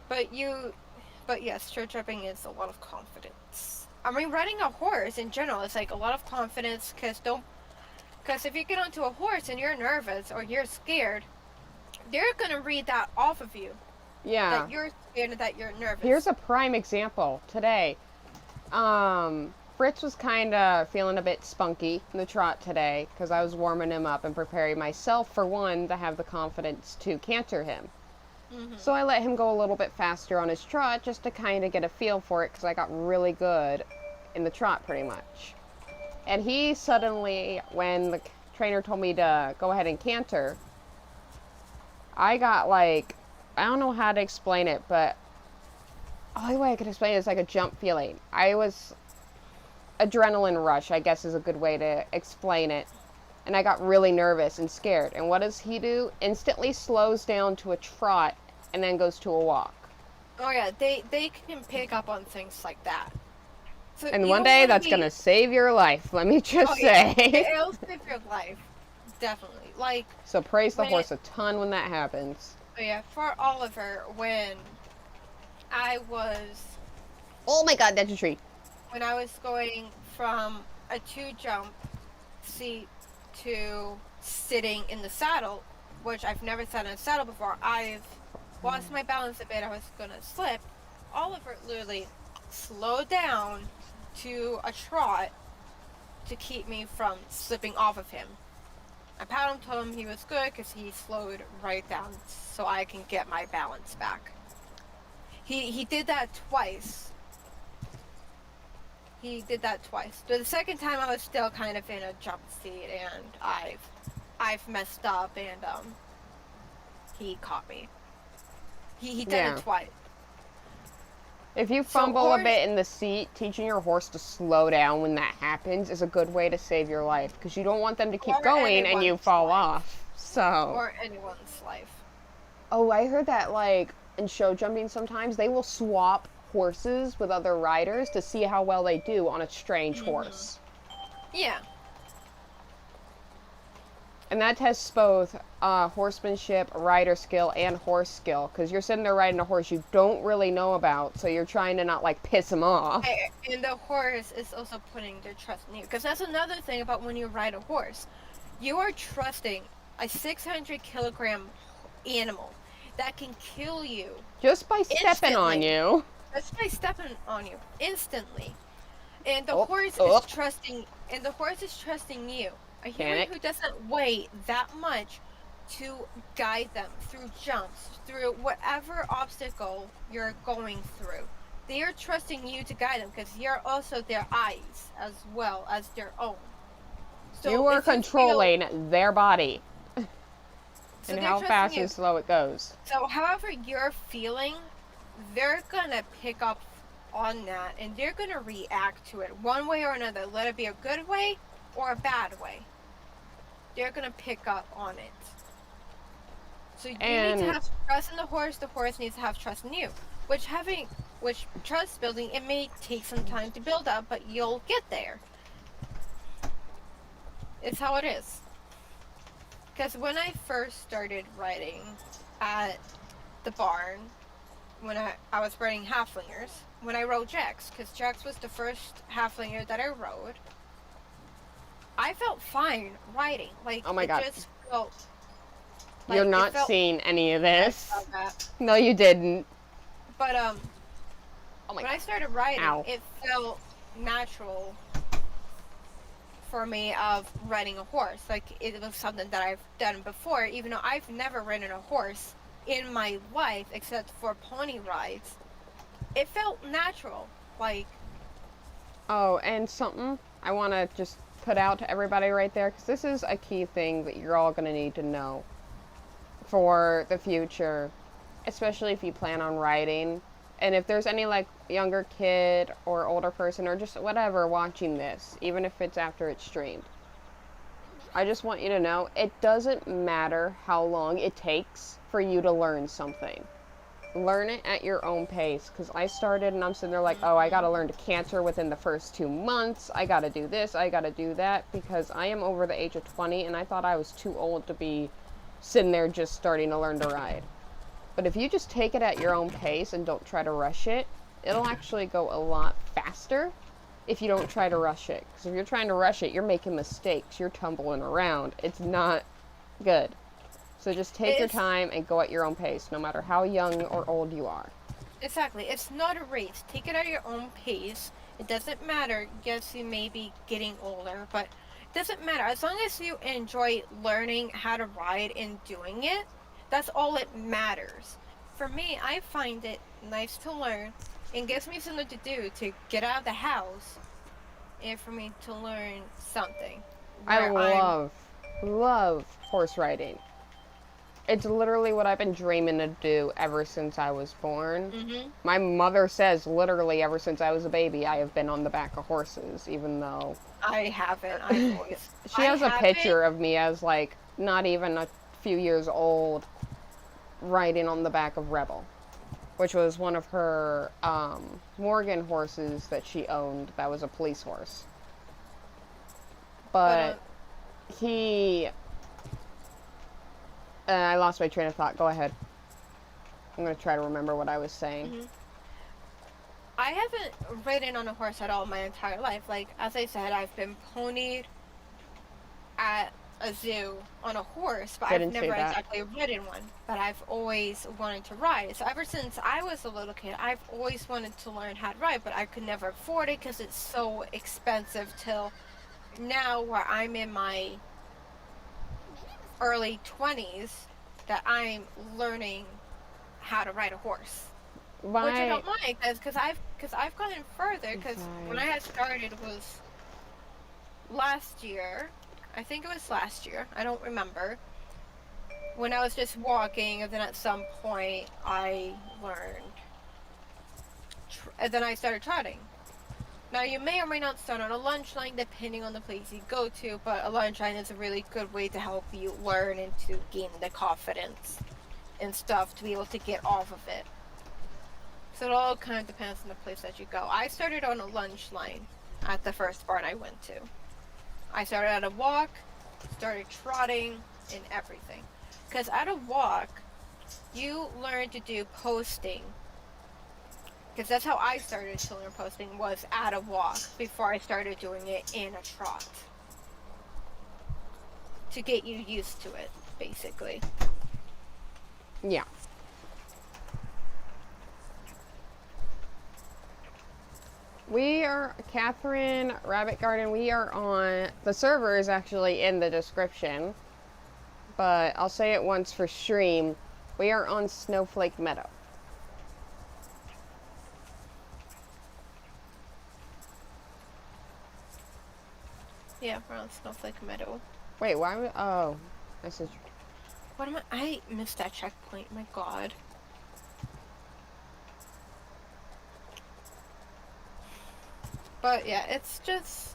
But yes, church jumping is a lot of confidence. I mean, riding a horse in general is like a lot of confidence because if you get onto a horse and you're nervous or you're scared, they're gonna read that off of you. Yeah. That you're scared and that you're nervous. Here's a prime example today. Fritz was kind of feeling a bit spunky in the trot today because I was warming him up and preparing myself, for one, to have the confidence to canter him. Mm-hmm. So I let him go a little bit faster on his trot just to kind of get a feel for it because I got really good in the trot pretty much. And he suddenly, when the trainer told me to go ahead and canter, I got like, I don't know how to explain it, but the only way I could explain it is like a jump feeling. I was adrenaline rush, I guess is a good way to explain it. And I got really nervous and scared. And what does he do? Instantly slows down to a trot and then goes to a walk. Oh yeah, they can pick up on things like that. So And one day that's gonna save your life, let me just say. Yeah. It'll save your life. Definitely. Like, so praise the horse a ton when that happens. Oh yeah, for Oliver, when I was... Oh my god, that's a tree. When I was going from a 2-jump seat to sitting in the saddle, which I've never sat in a saddle before, I've lost my balance a bit, I was gonna slip. Oliver literally slowed down to a trot to keep me from slipping off of him. I pat him, told him he was good because he slowed right down so I can get my balance back. He did that twice. But the second time I was still kind of in a jump seat and I've messed up and he caught me. He did it twice. If you fumble a bit in the seat, teaching your horse to slow down when that happens is a good way to save your life because you don't want them to keep going and you fall off. So. Or anyone's life. Oh, I heard that like in show jumping sometimes they will swap horses with other riders to see how well they do on a strange horse. Yeah. And that tests both horsemanship, rider skill, and horse skill. Because you're sitting there riding a horse you don't really know about, so you're trying to not, like, piss him off. And the horse is also putting their trust in you. Because that's another thing about when you ride a horse. You are trusting a 600-kilogram animal that can kill you. Just by stepping on you. Just by stepping on you. Instantly. And the horse is trusting... And the horse is trusting you. A human who doesn't weigh that much to guide them through jumps, through whatever obstacle you're going through. They are trusting you to guide them because you're also their eyes as well as their own. So you are controlling their body and how fast and slow it goes. So however you're feeling, they're going to pick up on that and they're going to react to it one way or another. Let it be a good way or a bad way. They're going to pick up on it. So you need to have trust in the horse needs to have trust in you. Which trust building, it may take some time to build up, but you'll get there. It's how it is. Because when I first started riding at the barn, when I was riding halflingers, when I rode Jax, because Jax was the first halflinger that I rode, I felt fine riding. Like, oh my God. Just felt... Like, you're not seeing any of this. No, you didn't. But, when I started riding, it felt natural for me of riding a horse. Like, it was something that I've done before, even though I've never ridden a horse in my life, except for pony rides. It felt natural. Like... Oh, and something I want to just put out to everybody right there, because this is a key thing that you're all going to need to know for the future, especially if you plan on riding. And if there's any like younger kid or older person or just whatever watching this, even if it's after it's streamed, I just want you to know it doesn't matter how long it takes for you to learn something. Learn it at your own pace, because I started and I'm sitting there like, oh, I gotta learn to canter within the first 2 months, I gotta do this, I gotta do that, because I am over the age of 20 and I thought I was too old to be sitting there just starting to learn to ride. But if you just take it at your own pace and don't try to rush it, it'll actually go a lot faster if you don't try to rush it. Because if you're trying to rush it, you're making mistakes, you're tumbling around, it's not good. So just take your time and go at your own pace, no matter how young or old you are. Exactly. It's not a race. Take it at your own pace. It doesn't matter. Yes, you may be getting older, but it doesn't matter. As long as you enjoy learning how to ride and doing it, that's all that matters. For me, I find it nice to learn and gives me something to do to get out of the house and for me to learn something. I love horse riding. It's literally what I've been dreaming to do ever since I was born. Mm-hmm. My mother says literally ever since I was a baby, I have been on the back of horses, even though... I haven't. I've always... She has a picture of me as, like, not even a few years old, riding on the back of Rebel, which was one of her Morgan horses that she owned that was a police horse. But he... I lost my train of thought. Go ahead. I'm going to try to remember what I was saying. Mm-hmm. I haven't ridden on a horse at all my entire life. Like, as I said, I've been ponied at a zoo on a horse, but I've never exactly ridden one. But I've always wanted to ride. So ever since I was a little kid, I've always wanted to learn how to ride, but I could never afford it because it's so expensive till now where I'm in my early 20s that I'm learning how to ride a horse. Which I don't mind because I've gotten further because when I had started was last year. I think it was last year. I don't remember. When I was just walking, and then at some point I learned. And then I started trotting. Now, you may or may not start on a lunge line depending on the place you go to, but a lunge line is a really good way to help you learn and to gain the confidence and stuff to be able to get off of it. So it all kind of depends on the place that you go. I started on a lunge line at the first barn I went to. I started at a walk, started trotting, and everything. Because at a walk, you learn to do posting. Because that's how I started to learn posting, was at a walk before I started doing it in a trot. To get you used to it, basically. Yeah. We are Catherine Rabbit Garden. We are on... The server is actually in the description. But I'll say it once for stream. We are on Snowflake Meadow. Yeah, we're on Snowflake Meadow. Wait, why? Oh, I said. What am I missed that checkpoint. My God. But yeah, it's just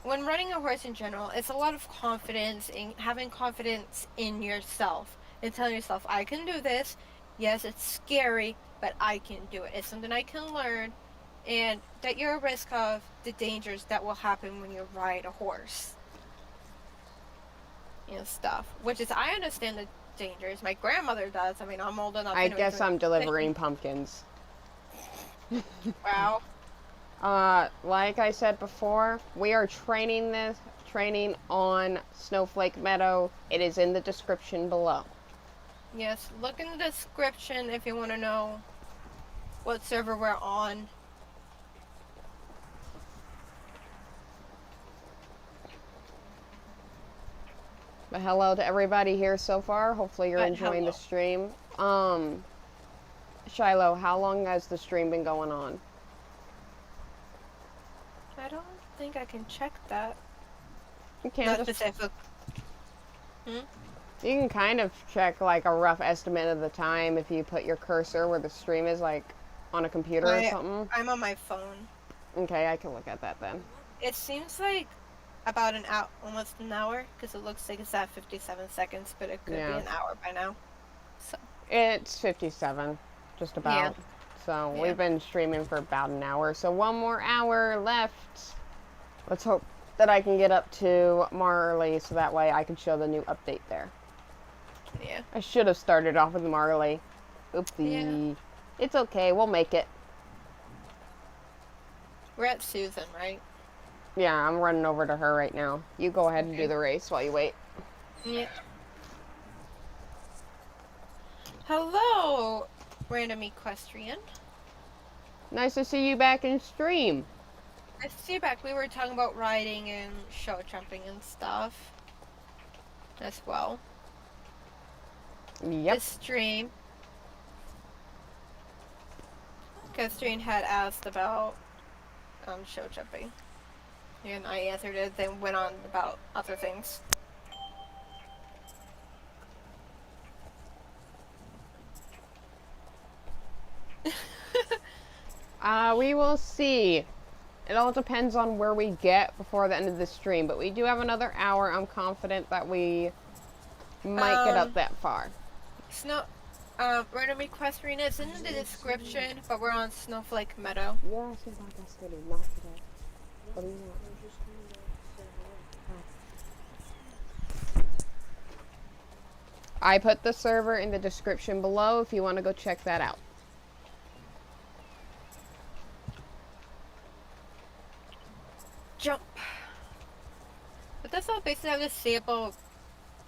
when running a horse in general, it's a lot of confidence in having confidence in yourself and telling yourself, I can do this. Yes, it's scary, but I can do it. It's something I can learn. And that you're at risk of the dangers that will happen when you ride a horse. And stuff. Which is, I understand the dangers. My grandmother does. I mean, I'm old enough. I guess I'm delivering pumpkins. Wow. Like I said before, we are training on Snowflake Meadow. It is in the description below. Yes, look in the description if you want to know what server we're on. But hello to everybody here so far. Hopefully you're enjoying the stream. Shiloh, how long has the stream been going on? I don't think I can check that. You can Not just specific. Hmm? you can kind of check like a rough estimate of the time if you put your cursor where the stream is, like on a computer or something. I'm on my phone. Okay, I can look at that then. It seems like about an hour, almost an hour, because it looks like it's at 57 seconds, but it could be Yeah. an hour by now. So It's 57, just yeah, about. So yeah. we've been streaming for about an hour. So one more hour left. Let's hope that I can get up to Marley so that way I can show the new update there. Yeah. I should have started off with Marley. Oopsie. Yeah. It's okay, we'll make it. We're at Susan, right? Yeah, I'm running over to her right now. You go ahead and Okay. do the race while you wait. Yeah. Hello, random equestrian. Nice to see you back in stream. I see you back. We were talking about riding and show jumping and stuff as well. Yep. This stream. Equestrian had asked about show jumping. And I answered it, then went on about other things. We will see. It all depends on where we get before the end of the stream, but we do have another hour. I'm confident that we might get up that far. Random equestrian is in the description, but we're on Snowflake Meadow. Yeah, she's not yesterday, not today. What do you want? I put the server in the description below if you want to go check that out. Jump. But that's all basically I have to say about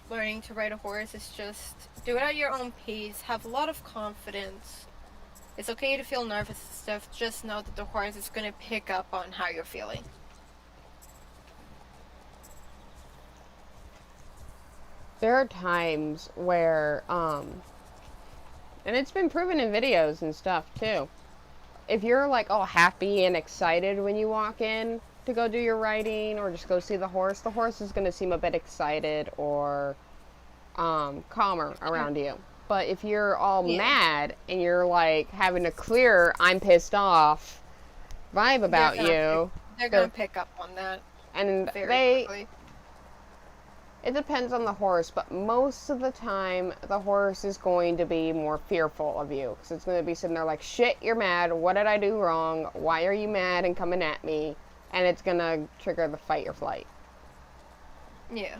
learning to ride a horse. It's just do it at your own pace. Have a lot of confidence. It's okay to feel nervous and stuff. Just know that the horse is going to pick up on how you're feeling. There are times where, and it's been proven in videos and stuff too. If you're like all happy and excited when you walk in to go do your riding or just go see the horse is going to seem a bit excited or calmer around you. But if you're all mad and you're like having a clear I'm pissed off vibe about you, they're going to pick up on that. And very quickly. It depends on the horse, but most of the time, the horse is going to be more fearful of you. Because it's going to be sitting there like, shit, you're mad. What did I do wrong? Why are you mad and coming at me? And it's going to trigger the fight or flight. Yeah.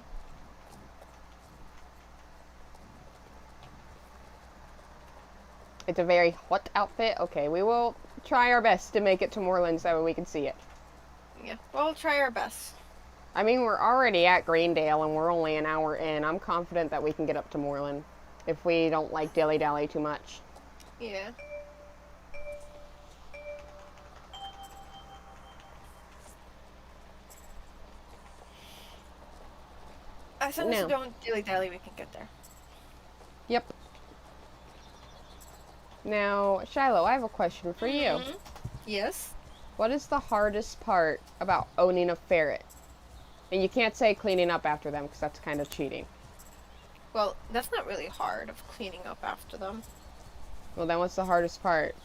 It's a very hot outfit. Okay, we will try our best to make it to Moreland so we can see it. Yeah, we'll try our best. I mean, we're already at Greendale and we're only an hour in. I'm confident that we can get up to Moreland if we don't like dilly-dally too much. Yeah. As long as we don't dilly-dally, we can get there. Yep. Now, Shiloh, I have a question for you. Yes? What is the hardest part about owning a ferret? And you can't say cleaning up after them because that's kind of cheating. Well, that's not really hard of cleaning up after them. Well, then what's the hardest part?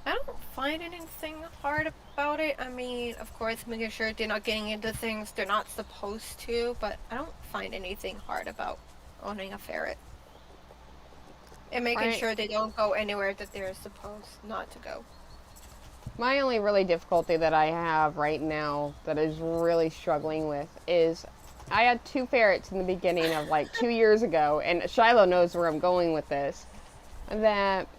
I don't find anything hard about it. I mean, of course, making sure they're not getting into things they're not supposed to, but I don't find anything hard about owning a ferret. And making sure they don't go anywhere that they're supposed not to go. My only really difficulty that I have right now that is really struggling with is I had 2 ferrets in the beginning of like 2 years ago, and Shiloh knows where I'm going with this, that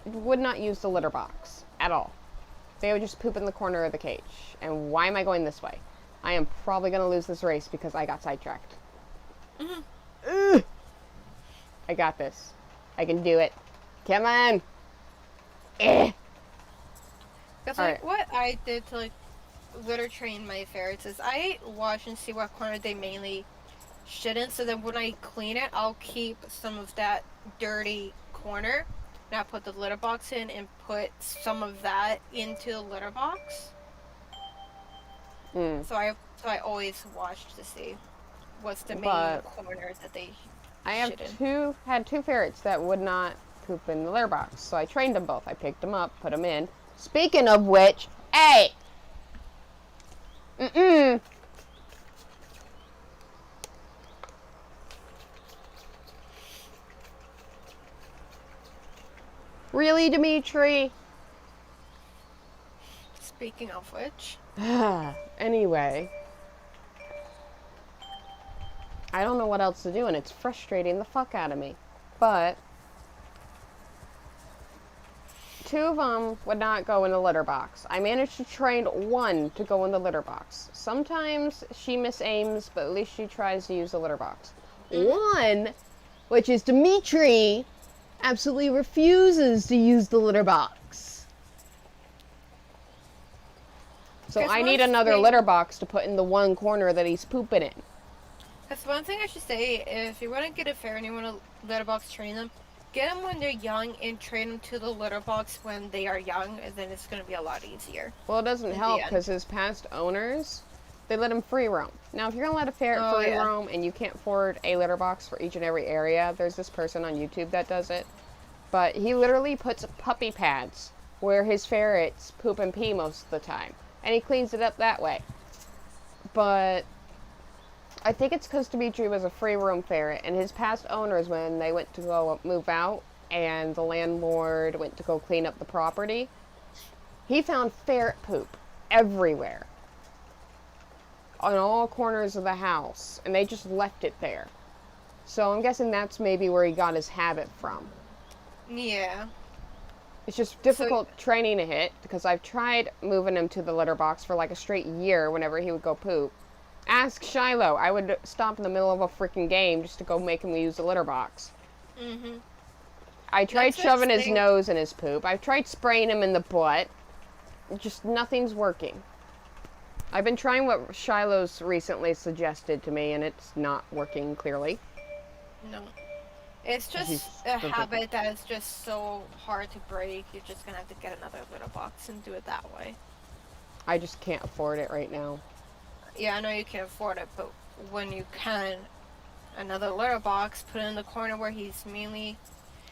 would not use the litter box at all. They would just poop in the corner of the cage. And why am I going this way? I am probably going to lose this race because I got sidetracked. Ugh. I got this. I can do it. Come on. Because like what I did to like litter train my ferrets is I watch and see what corner they mainly shit in, so that when I clean it, I'll keep some of that dirty corner. And I'll put the litter box in and put some of that into the litter box. Hmm. So I always watch to see what's the main But corners that they I shit in. had two ferrets that would not poop in the litter box, so I trained them both. I picked them up, put them in. Speaking of which, hey! Mm-mm! Really, Dimitri? Speaking of which, Anyway, I don't know what else to do, and it's frustrating the fuck out of me. But two of them would not go in the litter box. I managed to train one to go in the litter box. Sometimes she misaims, but at least she tries to use the litter box. One, which is Dimitri, absolutely refuses to use the litter box. So I need another litter box to put in the one corner that he's pooping in. That's one thing I should say. If you want to get a ferret and you want to litter box train them, get them when they're young and train them to the litter box when they are young, and then it's going to be a lot easier. Well, it doesn't help because his past owners, they let him free roam. Now, if you're going to let a ferret free roam and you can't afford a litter box for each and every area, there's this person on YouTube that does it. But he literally puts puppy pads where his ferrets poop and pee most of the time. And he cleans it up that way. But I think it's because Dimitri was a free roam ferret, and his past owners, when they went to go move out and the landlord went to go clean up the property, he found ferret poop everywhere on all corners of the house, and they just left it there. So I'm guessing that's maybe where he got his habit from. Yeah. It's just difficult training a hit, because I've tried moving him to the litter box for like a straight year whenever he would go poop. Ask Shiloh. I would stop in the middle of a freaking game just to go make him use the litter box. Mm-hmm. I tried shoving his nose in his poop. I've tried spraying him in the butt. Just nothing's working. I've been trying what Shiloh's recently suggested to me, and it's not working clearly. No. It's just a habit that is just so hard to break. You're just gonna have to get another litter box and do it that way. I just can't afford it right now. Yeah, I know you can't afford it, but when you can, another litter box, put it in the corner where he's mainly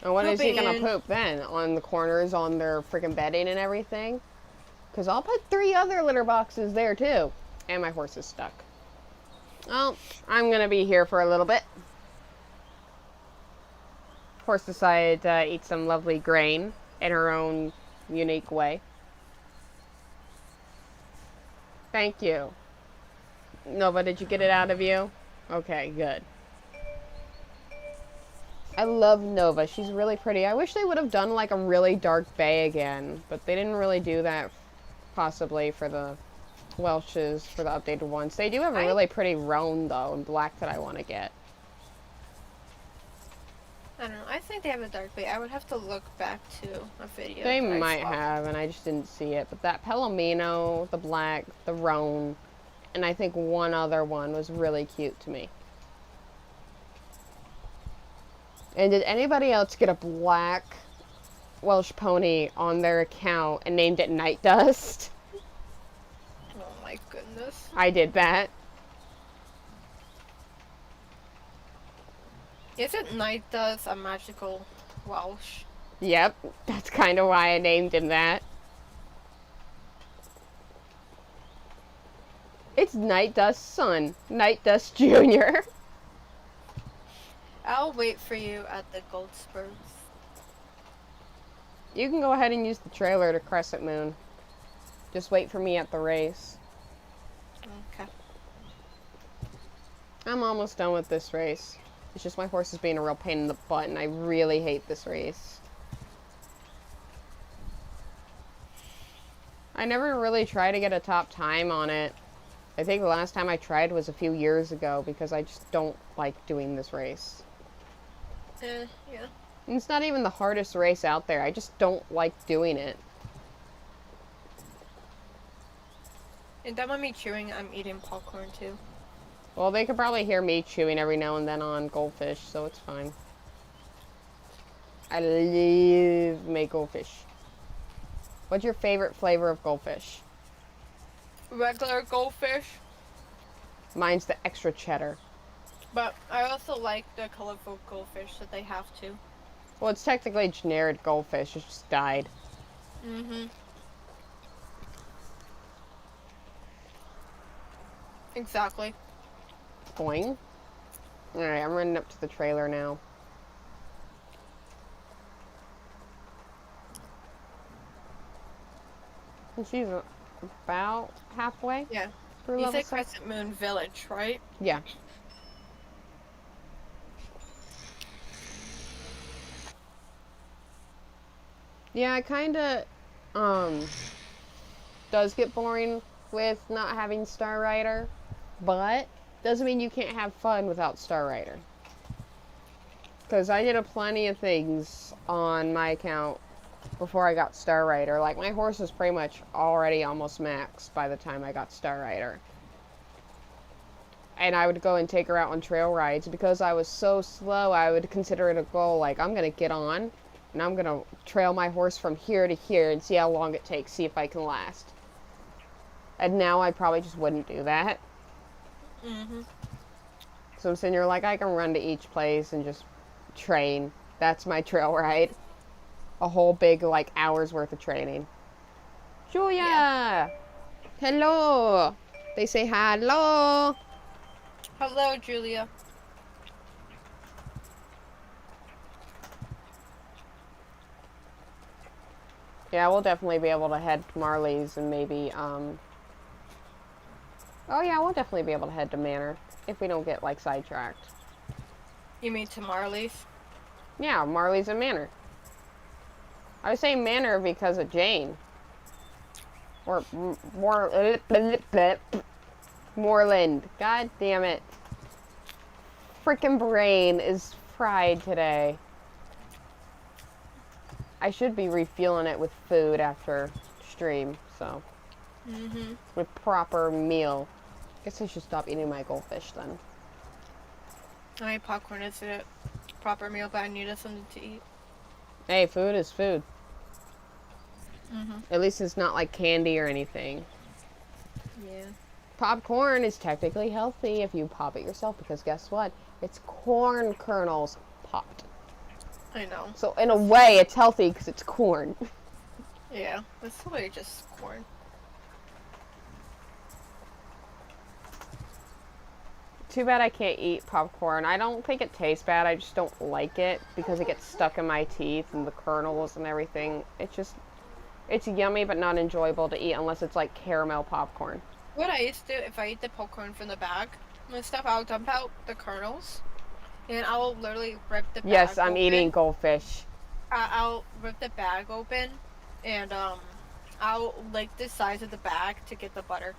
And when is he gonna poop then? On the corners, on their freaking bedding and everything? Because I'll put 3 other litter boxes there too. And my horse is stuck. Well, I'm gonna be here for a little bit. Horse decided to eat some lovely grain in her own unique way. Thank you. Nova, did you get it out of you? Okay, good. I love Nova. She's really pretty. I wish they would have done like a really dark bay again, but they didn't really do that possibly for the Welshes, for the updated ones. They do have a really pretty roan though, in black that I want to get. I don't know. I think they have a dark bay. I would have to look back to a video. They might have, and I just didn't see it. But that Palomino, the black, the roan, and I think one other one was really cute to me. And did anybody else get a black Welsh pony on their account and named it Night Dust? Oh my goodness. I did that. Isn't Night Dust a magical Welsh? Yep, that's kind of why I named him that. It's Night Dust's son, Night Dust Jr. I'll wait for you at the Gold Spurs. You can go ahead and use the trailer to Crescent Moon. Just wait for me at the race. Okay. I'm almost done with this race. It's just my horse is being a real pain in the butt, and I really hate this race. I never really tried to get a top time on it. I think the last time I tried was a few years ago, because I just don't like doing this race. Yeah. And it's not even the hardest race out there. I just don't like doing it. And don't mind me chewing, I'm eating popcorn too. Well, they could probably hear me chewing every now and then on goldfish, so it's fine. I love my goldfish. What's your favorite flavor of goldfish? regular goldfish, Mine's the extra cheddar. but I also like the colorful goldfish that they have too. Well, it's technically generic goldfish. It just died. Mm-hmm. Exactly. Boing. Alright, I'm running up to the trailer now. And she's about halfway Yeah. through You level said 6. Crescent Moon Village, right? Yeah. Yeah, it kinda, does get boring with not having Star Rider, but doesn't mean you can't have fun without Star Rider. Because I did a plenty of things on my account before I got Star Rider. Like, my horse was pretty much already almost maxed by the time I got Star Rider. And I would go and take her out on trail rides. Because I was so slow, I would consider it a goal. Like, I'm going to get on, and I'm going to trail my horse from here to here and see how long it takes, see if I can last. And now I probably just wouldn't do that. Mm-hmm. So I'm sitting here like, I can run to each place and just train. That's my trail ride. A whole big, like, hour's worth of training. Julia! Yeah. Hello! They say hello! Hello, Julia. Yeah, we'll definitely be able to head to Marley's and maybe, Oh yeah, we'll definitely be able to head to Manor if we don't get, like, sidetracked. You mean to Marley's? Yeah, Marley's and Manor. I was saying Manor because of Jane. Or Moreland. God damn it. Frickin' brain is fried today. I should be refueling it with food after stream, so. Mm-hmm. With proper meal. Guess I should stop eating my goldfish then. I mean, popcorn is a proper meal, but I needed something to eat. Hey, food is food. Mm-hmm. At least it's not like candy or anything. Yeah. Popcorn is technically healthy if you pop it yourself, because guess what? It's corn kernels popped. I know. So in a way, it's healthy because it's corn. Yeah. It's really just corn. Too bad I can't eat popcorn. I don't think it tastes bad. I just don't like it because it gets stuck in my teeth and the kernels and everything. It's yummy but not enjoyable to eat unless it's like caramel popcorn. What I used to do, if I eat the popcorn from the bag and stuff, I'll dump out the kernels. And I'll literally rip the bag Yes, I'm open. eating goldfish. I'll rip the bag open and I'll lick the size of the bag to get the butter.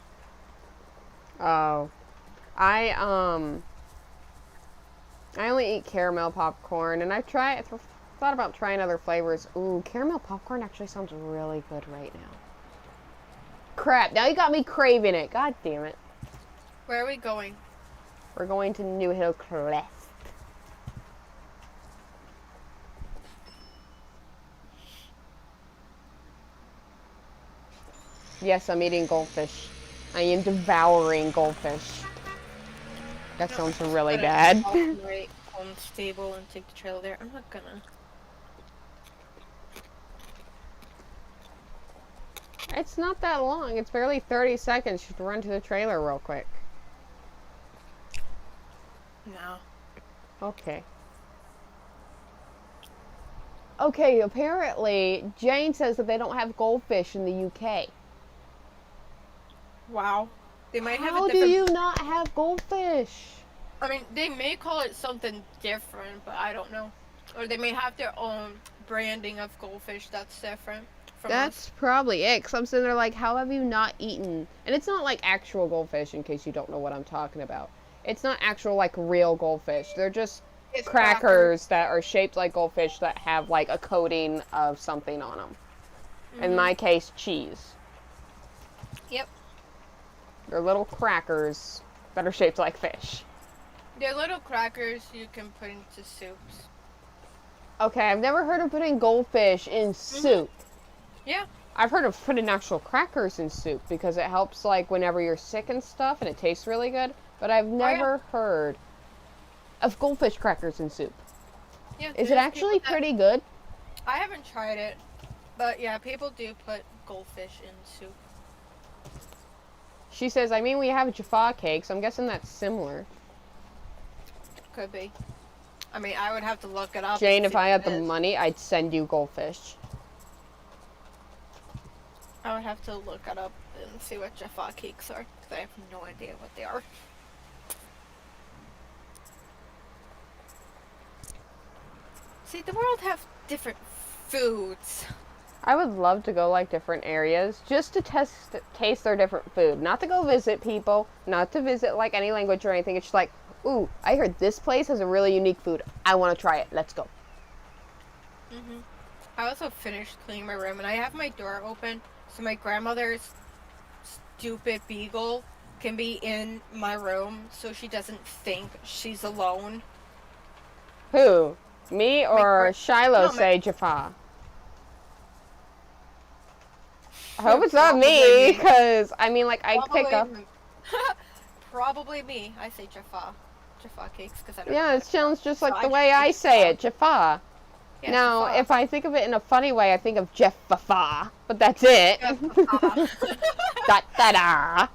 Oh. I only eat caramel popcorn, and I've thought about trying other flavors. Ooh, caramel popcorn actually sounds really good right now. Crap, now you got me craving it. God damn it. Where are we going? We're going to New Hill Crest. Yes, I'm eating goldfish. I am devouring goldfish. That sounds really bad. My home stable and take the trail there. I'm not gonna. It's not that long. It's barely 30 seconds. You should run to the trailer real quick. No. Okay. Okay, apparently, Jane says that they don't have goldfish in the UK. Wow. They might have How a do different... you not have goldfish? I mean, they may call it something different, but I don't know. Or they may have their own branding of goldfish that's different from That's us. probably it, because I'm sitting there like, how have you not eaten? And it's not like actual goldfish, in case you don't know what I'm talking about. It's not actual, like, real goldfish. They're just It's crackers that are shaped like goldfish that have, like, a coating of something on them. In my case, cheese. Yep. They're little crackers that are shaped like fish. They're little crackers you can put into soups. Okay, I've never heard of putting goldfish in soup. Yeah. I've heard of putting actual crackers in soup because it helps like whenever you're sick and stuff and it tastes really good. But I've never heard of goldfish crackers in soup. Yeah, Is it actually pretty good? I haven't tried it, but yeah, people do put goldfish in soup. She says, I mean, we have Jaffa cakes. I'm guessing that's similar. Could be. I mean, I would have to look it up. Jane, if I had the money, I'd send you goldfish. I would have to look it up and see what Jaffa cakes are, because I have no idea what they are. See, the world have different foods. I would love to go like different areas just to taste their different food. Not to go visit people, not to visit like any language or anything. It's just like, ooh, I heard this place has a really unique food. I want to try it. Let's go. I also finished cleaning my room and I have my door open so my grandmother's stupid beagle can be in my room so she doesn't think she's alone. Who? Me or Shiloh say Jaffa? I hope it's not me, because, I mean, like, I pick up... Probably me. I say Jaffa. Jaffa cakes, because I don't Yeah, know it sounds just like so the way I say it, Jaffa. Yeah, now, Jaffa. if I think of it in a funny way, I think of Jaffa, but that's it. Da-da-da.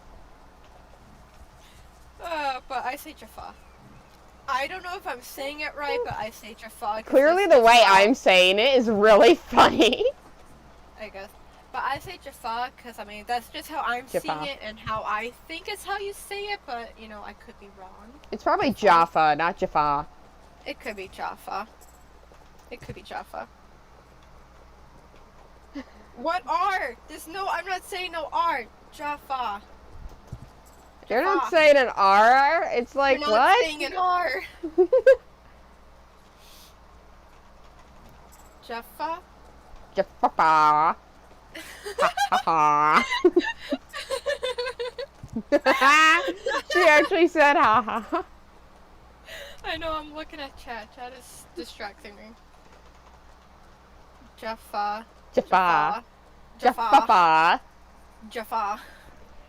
But I say Jaffa. I don't know if I'm saying it right, but I say Jaffa. Clearly the way I'm saying it is really funny. I guess. But I say Jaffa because, I mean, that's just how I'm seeing it and how I think is how you say it, but, you know, I could be wrong. It's probably Jaffa, not Jaffa. It could be Jaffa. It could be Jaffa. What R? There's no, I'm not saying no R. Jaffa. You're not saying an R? It's like, You're not what? saying an R. Jaffa? Jaffa. Ha ha ha. She actually said ha ha ha. I know, I'm looking at chat. Chat is distracting me. Jaffa. Jaffa. Jaffa. Jaffa. Jaffa.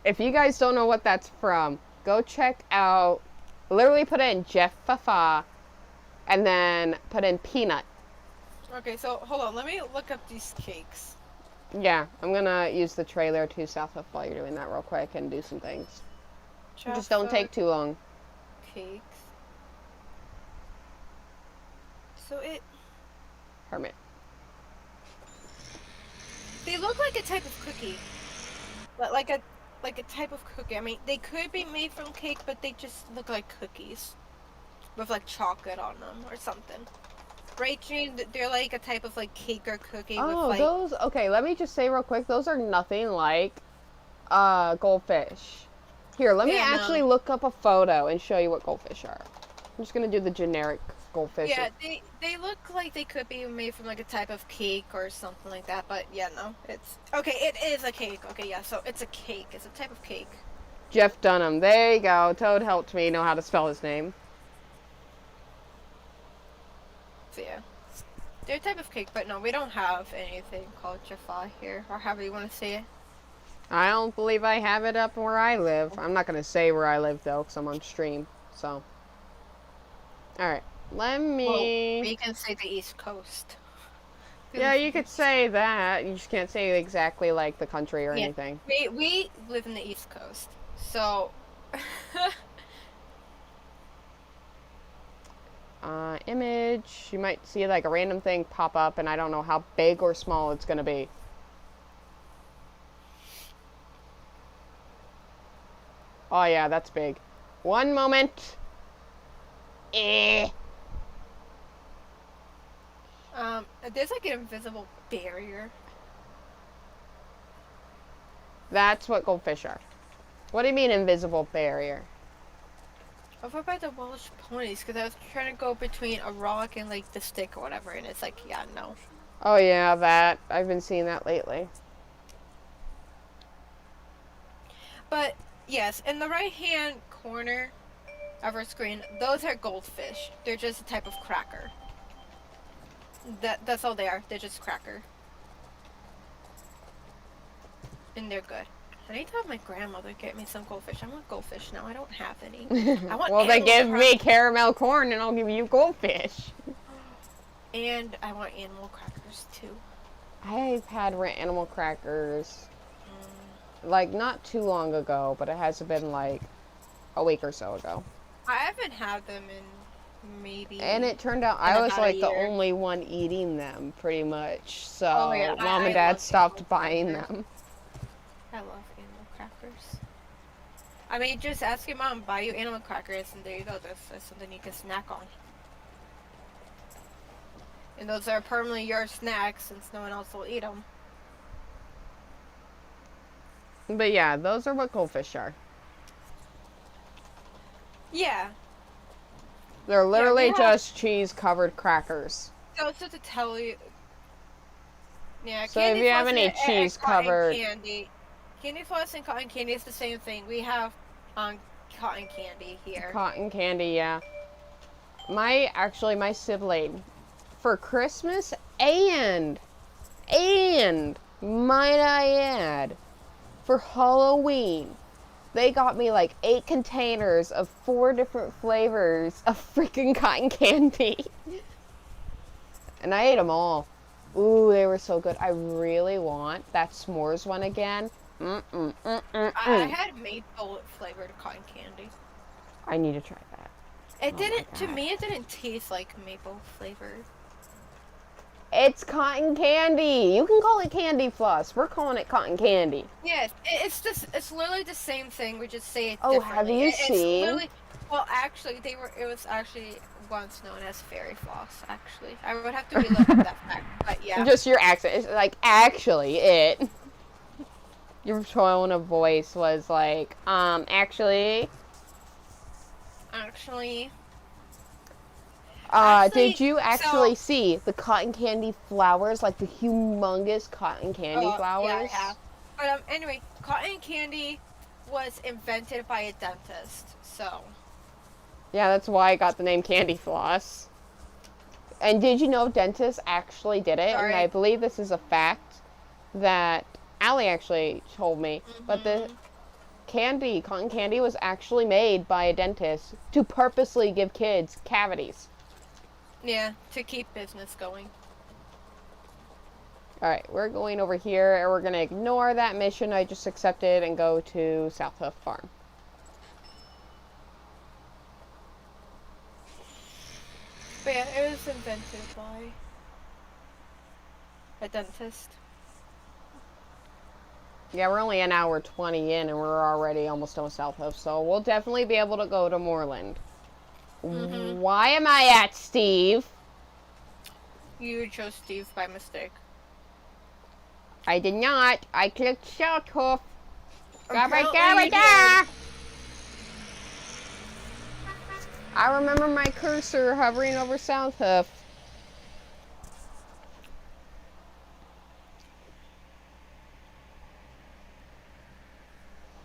If you guys don't know what that's from, go check out, literally put in Jaffa and then put in peanut. Okay, so hold on, let me look up these cakes. Yeah, I'm gonna use the trailer to South of while you're doing that real quick and do some things. Jaffa Just don't take too long. Cakes. So Hermit. they look like a type of cookie. But like a type of cookie. I mean, they could be made from cake, but they just look like cookies. With like chocolate on them or something. Right, June? They're like a type of like cake or cookie with like... those, okay, let me just say real quick, those are nothing like goldfish. Here, let me actually look up a photo and show you what goldfish are. I'm just gonna do the generic goldfish. Yeah, they look like they could be made from like a type of cake or something like that, but yeah, no, it's... Okay, it is a cake. Okay, yeah, so it's a cake. It's a type of cake. Jeff Dunham. There you go. Toad helped me know how to spell his name. So yeah. They're a type of cake, but no, we don't have anything called Jaffa here, or however you want to say it. I don't believe I have it up where I live. I'm not gonna say where I live though, because I'm on stream, so... Alright, let me... Well, we can say the East Coast. Yeah, you could say that. You just can't say exactly like the country or anything. We live in the East Coast, so... Image. You might see like a random thing pop up, and I don't know how big or small it's gonna be. Oh yeah, that's big. One moment. There's like an invisible barrier. That's what goldfish are. What do you mean invisible barrier? Over by the Welsh ponies, because I was trying to go between a rock and like the stick or whatever, and it's like, yeah, no. Oh yeah, that. I've been seeing that lately. But yes, in the right-hand corner of our screen, those are goldfish. They're just a type of cracker. That's all they are. They're just cracker. and they're good. I need to have my grandmother get me some goldfish. I want goldfish now. I don't have any. I want Well, they animal give me crackers. caramel corn and I'll give you goldfish. And I want animal crackers too. I've had animal crackers, Mm. like, not too long ago, but it hasn't been, like, a week or so ago. I haven't had them in maybe. And it turned out in I was, about a like, the year. only one eating them, pretty much. So, Oh, yeah, Mom I and Dad love stopped animal buying crackers. them. I love animal crackers. I mean, just ask your mom, buy you animal crackers, and there you go. That's something you can snack on. And those are permanently your snacks since no one else will eat them. But yeah, those are what goldfish are. Yeah. They're literally have- just cheese-covered crackers. So to tell you. Yeah, So candy if you have floss any and cheese-covered... cotton candy. Candy floss and cotton candy is the same thing. We have cotton candy here. Cotton candy, yeah. My sibling, for Christmas and, might I add, for Halloween, they got me like 8 containers of 4 different flavors of freaking cotton candy. And I ate them all. Ooh, they were so good. I really want that s'mores one again. I had maple flavored cotton candy. I need to try that. It Oh didn't, my to God. me, it didn't taste like maple flavored. It's cotton candy. You can call it candy floss. We're calling it cotton candy. Yes, it's literally the same thing. We just say it Oh, differently. have you It's seen? literally, well, actually, it was actually once known as fairy floss, actually. I would have to relook at that fact, but yeah. Just your accent. It's like, actually, it. Your tone of voice was like, actually. Actually, Did you actually see the cotton candy flowers? Like the humongous cotton candy flowers? yeah, I have. But anyway, cotton candy was invented by a dentist, so. Yeah, that's why I got the name Candy Floss. And did you know dentists actually did it? Sorry. And I believe this is a fact that Allie actually told me. But the cotton candy was actually made by a dentist to purposely give kids cavities. Yeah, to keep business going. Alright, we're going over here and we're going to ignore that mission I just accepted and go to South Hoof Farm. But yeah, it was invented by a dentist. Yeah, we're only an hour 20 in and we're already almost on South Hoof, so we'll definitely be able to go to Moreland. Why am I at Steve? You chose Steve by mistake. I did not. I clicked South Hoof. Apparently you did. I remember my cursor hovering over South Hoof.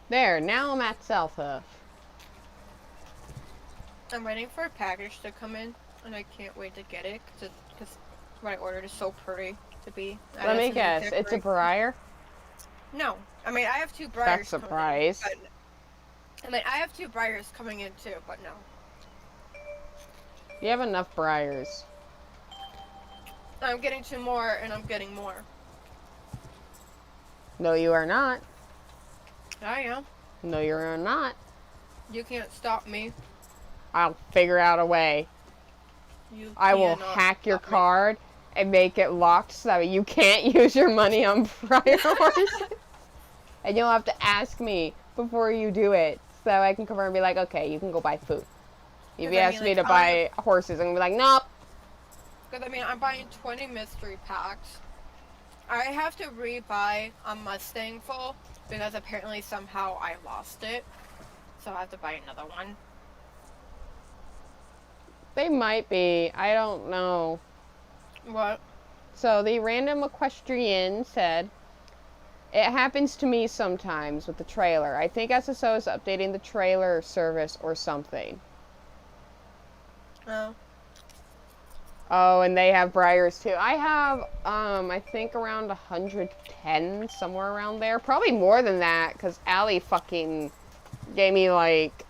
There, now I'm at South Hoof. I'm waiting for a package to come in, and I can't wait to get it, because what I ordered is so pretty to be. Let me guess, it's a Briar? No. I mean, I have 2 Briars. That's a surprise. I mean, I have 2 Briars coming in too, but no. You have enough Briars. I'm getting 2 more, and I'm getting more. No, you are not. I am. No, you're not. You can't stop me. I'll figure out a way. I will hack your card and make it locked so that you can't use your money on Briar horses. And you'll have to ask me before you do it so I can confirm and be like, okay, you can go buy food. If you ask me to buy horses, I'm going to be like, nope. Because, I mean, I'm buying 20 mystery packs. I have to rebuy a Mustang full because apparently somehow I lost it. So I have to buy another one. They might be. I don't know. What? So the random equestrian said, it happens to me sometimes with the trailer. I think SSO is updating the trailer service or something. Oh. Oh, and they have briars too. I have, I think around 110, somewhere around there. Probably more than that, because Allie fucking gave me like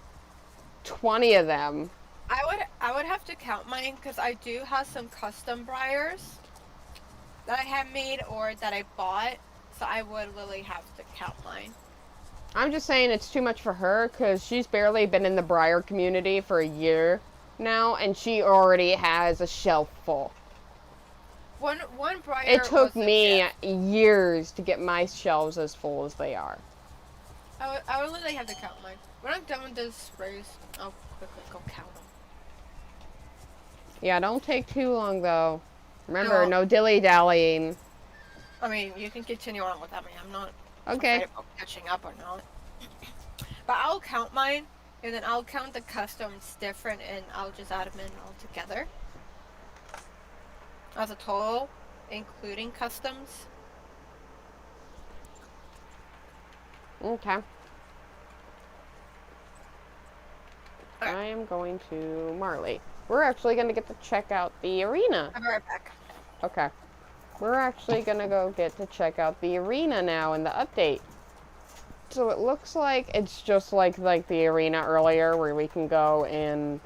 20 of them. I would have to count mine because I do have some custom briars that I have made or that I bought. So I would literally have to count mine. I'm just saying it's too much for her, because she's barely been in the briar community for a year now, and she already has a shelf full. One It briar took was me legit. years to get my shelves as full as they are. I would literally have to count mine. When I'm done with this sprays, I'll quickly go count them. Yeah, don't take too long though. Remember, No, no dilly-dallying. I mean, you can continue on without me. I'm not Okay. afraid about catching up or not. But I'll count mine, and then I'll count the customs different, and I'll just add them in all together. As a total, including customs. Okay. Okay. I am going to Marley. We're actually going to get to check out the arena. I'll be right back. Okay. We're actually going to go get to check out the arena now in the update. So it looks like it's just like the arena earlier, where we can go and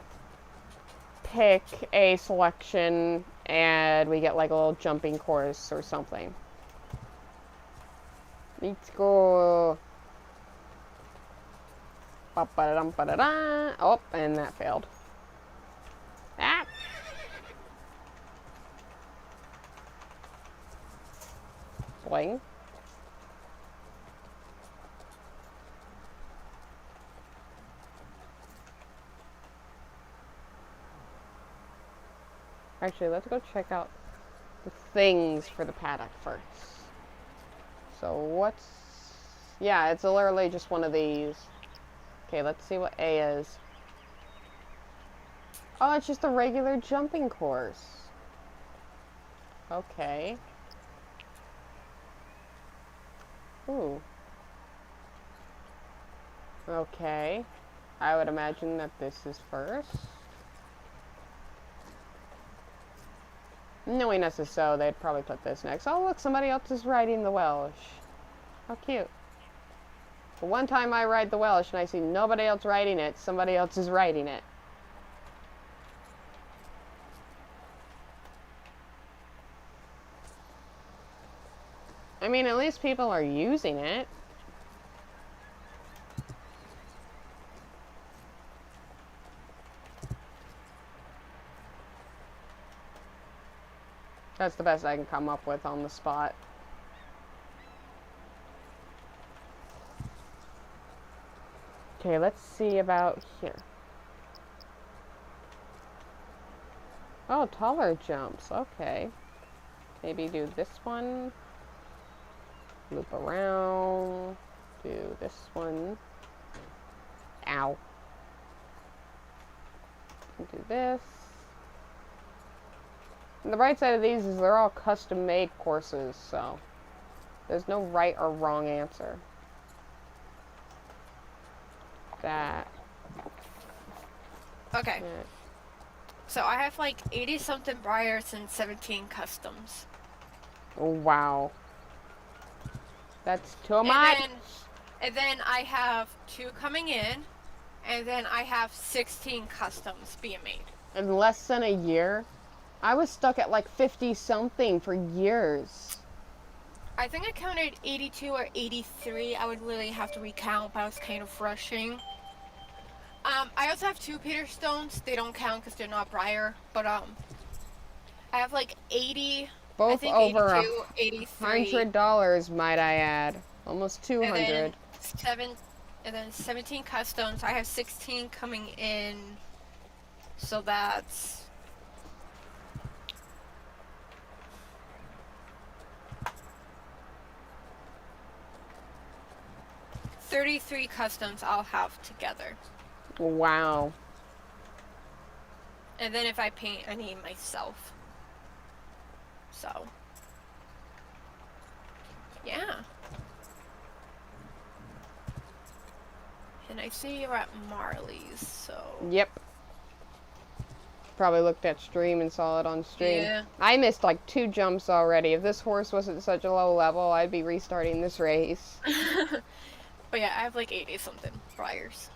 pick a selection and we get like a little jumping course or something. Let's go. Ba-ba-da-dum-ba-da-da. Oh, and that failed. Ah! Boing. Actually, let's go check out the things for the paddock first. So what's... Yeah, it's literally just one of these. Okay, let's see what A is. Oh, it's just a regular jumping course. Okay. Ooh. Okay. I would imagine that this is first. Knowing us as so, they'd probably put this next. Oh, look, somebody else is riding the Welsh. How cute. But one time I ride the Welsh and I see nobody else riding it, somebody else is riding it. I mean, at least people are using it. That's the best I can come up with on the spot. Okay, let's see about here. Oh, taller jumps. Okay. Maybe do this one. Loop around. Do this one. Ow. Do this. And the right side of these is they're all custom-made courses, so there's no right or wrong answer. That. Okay. Yeah. So I have like 80 something briars and 17 customs. Oh, wow. That's too much. And then I have 2 coming in, and then I have 16 customs being made. In less than a year? I was stuck at like 50 something for years. I think I counted 82 or 83. I would really have to recount, but I was kind of rushing. I also have 2 Peter Stones. They don't count because they're not briar, but I have like 80. Both I think over 82, 83. $100, might I add. Almost 200. And then 17 customs. I have 16 coming in. So that's 33 customs I'll have together. Wow. And then if I paint, I need myself. So, yeah. And I see you're at Marley's, so... Yep. probably looked at stream and saw it on stream. Yeah. I missed like 2 jumps already. If this horse wasn't such a low level, I'd be restarting this race. But yeah, I have like 80 something briars.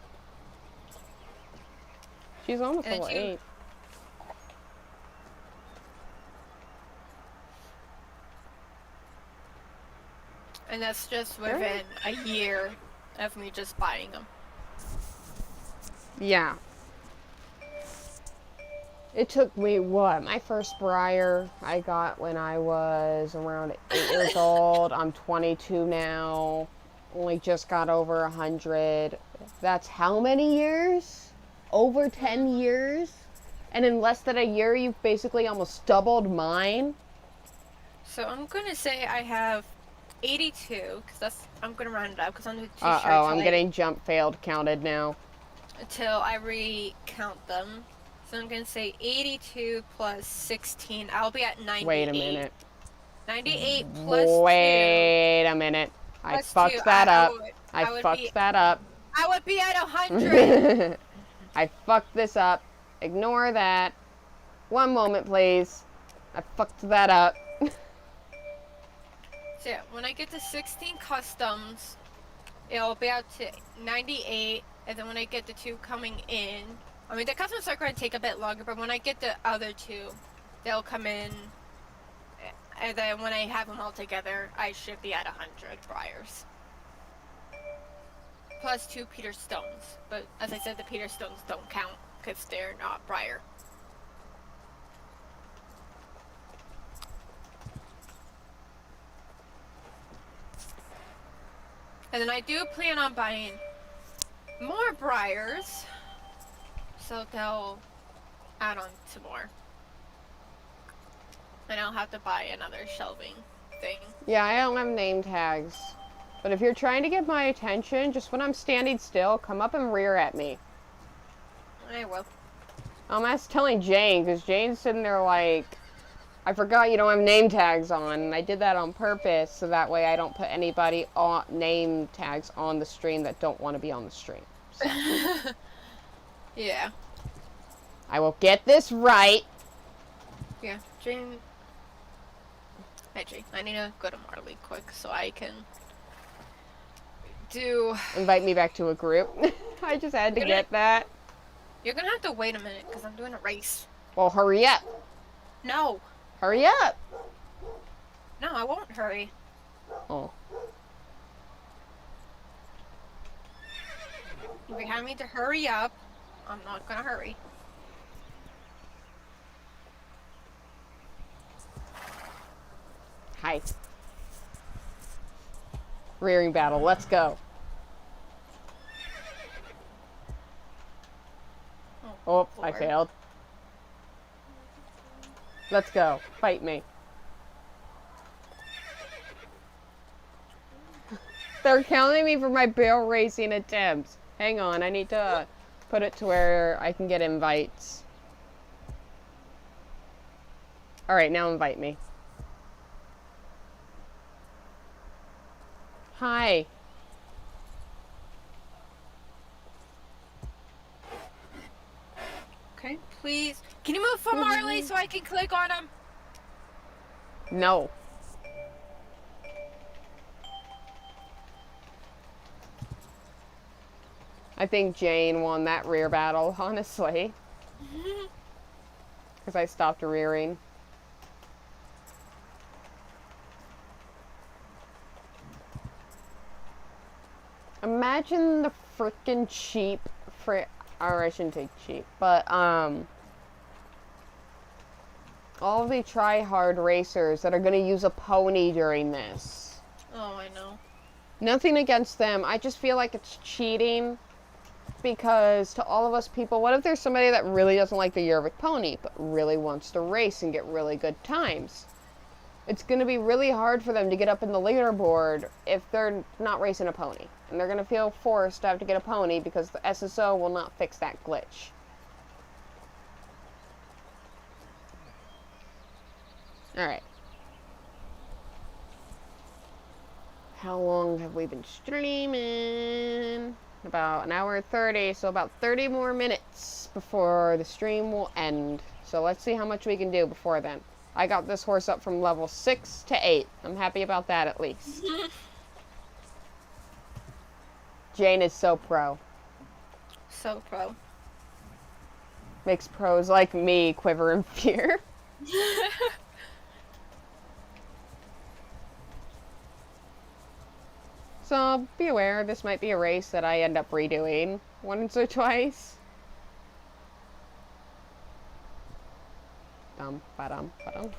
She's almost And level 8. And that's just within a year of me just buying them. Yeah. It took me, what? My first briar I got when I was around 8 years old. I'm 22 now. Only just got over 100. That's how many years? Over 10 years? And in less than a year, you've basically almost doubled mine? So I'm gonna say I have 82, because I'm gonna round it up, because I'm too sure Uh-oh, I'm getting jump failed counted now. until I recount them. So I'm gonna say 82 plus 16. I'll be at 98. Wait a minute. 98 plus Wait a minute. I plus fucked 2. that up. I would fucked be, that up. I would be at 100. I fucked this up. Ignore that. One moment, please. I fucked that up. So yeah, when I get to 16 customs, it'll be out to 98, and then when I get the 2 coming in, I mean the customs are going to take a bit longer, but when I get the other 2, they'll come in, and then when I have them all together, I should be at 100 briars. Plus 2 Peter Stones, but as I said, the Peter Stones don't count because they're not briar. And then I do plan on buying more briars, so they'll add on to more. And I'll have to buy another shelving thing. Yeah, I don't have name tags. But if you're trying to get my attention, just when I'm standing still, come up and rear at me. I will. That's telling Jane, because Jane's sitting there like, I forgot you don't have name tags on, and I did that on purpose, so that way I don't put anybody on name tags on the stream that don't want to be on the stream. So. Yeah. I will get this right. Yeah, Jane. Hey, Jane. I need to go to Marley quick so I can do. Invite me back to a group. I just had to get that. You're gonna have to wait a minute because I'm doing a race. Well, hurry up. No. Hurry up. No, I won't hurry. Oh. If you have me to hurry up, I'm not gonna hurry. Hi. Rearing battle. Let's go. Oh, I Lord. failed. Let's go. Fight me. They're counting me for my barrel racing attempts. Hang on, I need to put it to where I can get invites. Alright, now invite me. Hi. Okay, please. Can you move from Marley so I can click on him? No. I think Jane won that rear battle, honestly. Because I stopped rearing. Imagine the freaking cheap or I shouldn't say cheap, but all the try-hard racers that are going to use a pony during this. Oh, I know. Nothing against them. I just feel like it's cheating because to all of us people, what if there's somebody that really doesn't like the Yervik pony but really wants to race and get really good times? It's going to be really hard for them to get up in the leaderboard if they're not racing a pony. And they're going to feel forced to have to get a pony because the SSO will not fix that glitch. Alright. How long have we been streaming? about an hour and 30, so about 30 more minutes before the stream will end. So let's see how much we can do before then. I got this horse up from level 6 to 8. I'm happy about that at least. Jane is so pro. So pro. Makes pros like me quiver in fear. So be aware, this might be a race that I end up redoing once or twice. Dum ba dum ba dum.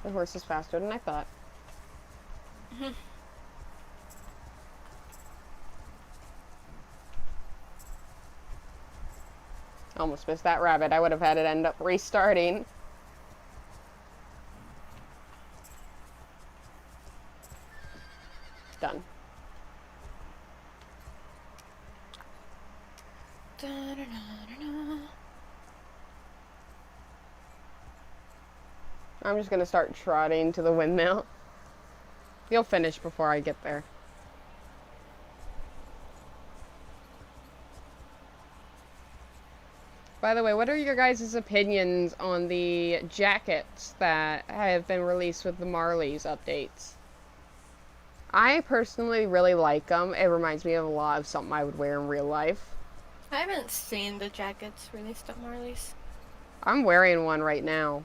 The horse is faster than I thought. Almost missed that rabbit. I would have had it end up restarting. Done. I'm just gonna start trotting to the windmill. You'll finish before I get there. By the way, what are your guys' opinions on the jackets that have been released with the Marley's updates? I personally really like them. It reminds me of a lot of something I would wear in real life. I haven't seen the jackets released at Marley's. I'm wearing one right now.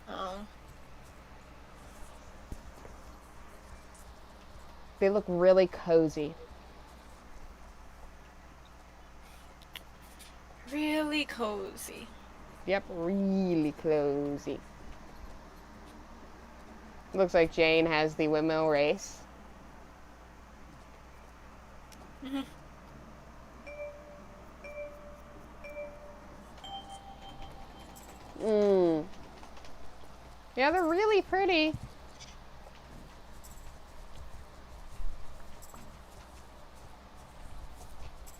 Oh. They look really cozy. Really cozy. Yep, really cozy. Looks like Jane has the windmill race. Yeah, they're really pretty.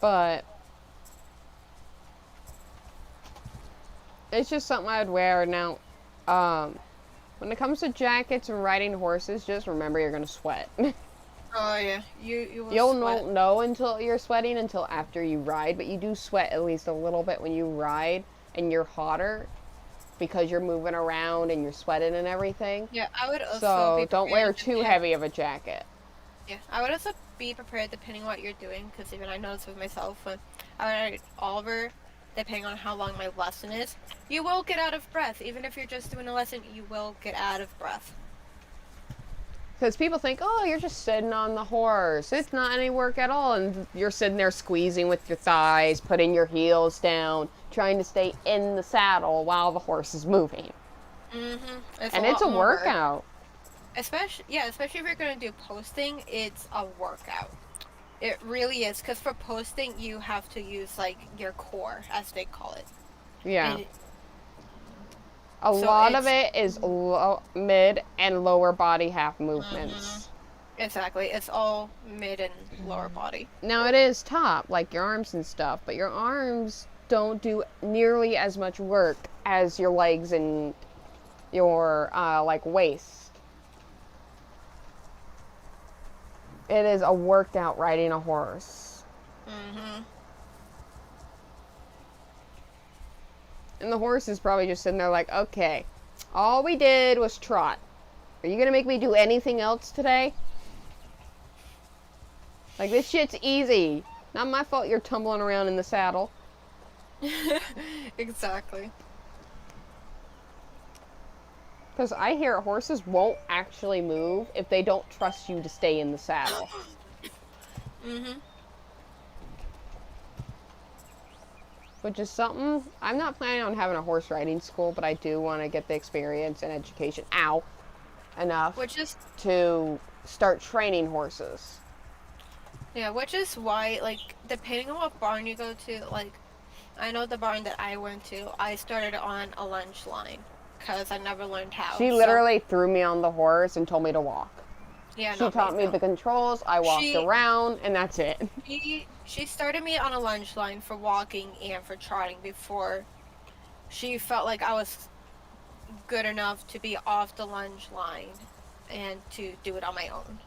But it's just something I'd wear. Now, when it comes to jackets and riding horses, just remember you're gonna sweat. Oh yeah, you will You'll sweat. not know until you're sweating until after you ride, but you do sweat at least a little bit when you ride, and you're hotter because you're moving around and you're sweating and everything. Yeah, I would also So be don't wear prepared too heavy of a jacket. Yeah, I would also be prepared depending on what you're doing, because even I noticed with myself when I ride Oliver, depending on how long my lesson is, you will get out of breath. Even if you're just doing a lesson, you will get out of breath. Because people think, oh, you're just sitting on the horse. It's not any work at all. And you're sitting there squeezing with your thighs, putting your heels down, trying to stay in the saddle while the horse is moving. And it's a workout. Especially if you're going to do posting, it's a workout. It really is, because for posting, you have to use, like, your core, as they call it. Yeah. A lot of it is mid and lower body half movements. Exactly. It's all mid and lower body. Now, it is top, like your arms and stuff, but your arms don't do nearly as much work as your legs and your, like, waist. It is a worked out riding a horse. And the horse is probably just sitting there like, okay, all we did was trot. Are you going to make me do anything else today? Like, this shit's easy. Not my fault you're tumbling around in the saddle. Exactly. Because I hear horses won't actually move if they don't trust you to stay in the saddle. Which is something, I'm not planning on having a horse riding school, but I do want to get the experience and education, enough to start training horses. Yeah, which is why, like, depending on what barn you go to, like, I know the barn that I went to, I started on a lunge line, because I never learned how. She literally threw me on the horse and told me to walk. Yeah, she taught me the controls, I walked around, and that's it. She started me on a lunge line for walking and for trotting before she felt like I was good enough to be off the lunge line and to do it on my own.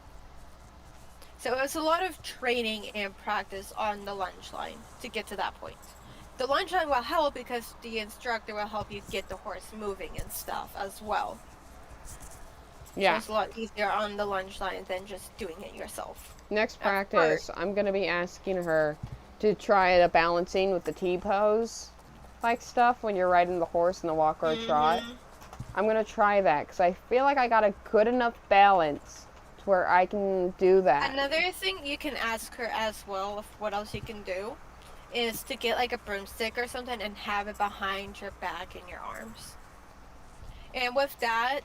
So it was a lot of training and practice on the lunge line to get to that point. The lunge line will help because the instructor will help you get the horse moving and stuff as well. So Yeah. it's a lot easier on the lunge line than just doing it yourself. Next At practice, first. I'm going to be asking her to try the balancing with the T-pose like stuff when you're riding the horse in the walk or a trot. I'm going to try that because I feel like I got a good enough balance to where I can do that. Another thing you can ask her as well of what else you can do is to get like a broomstick or something and have it behind your back and your arms. And with that,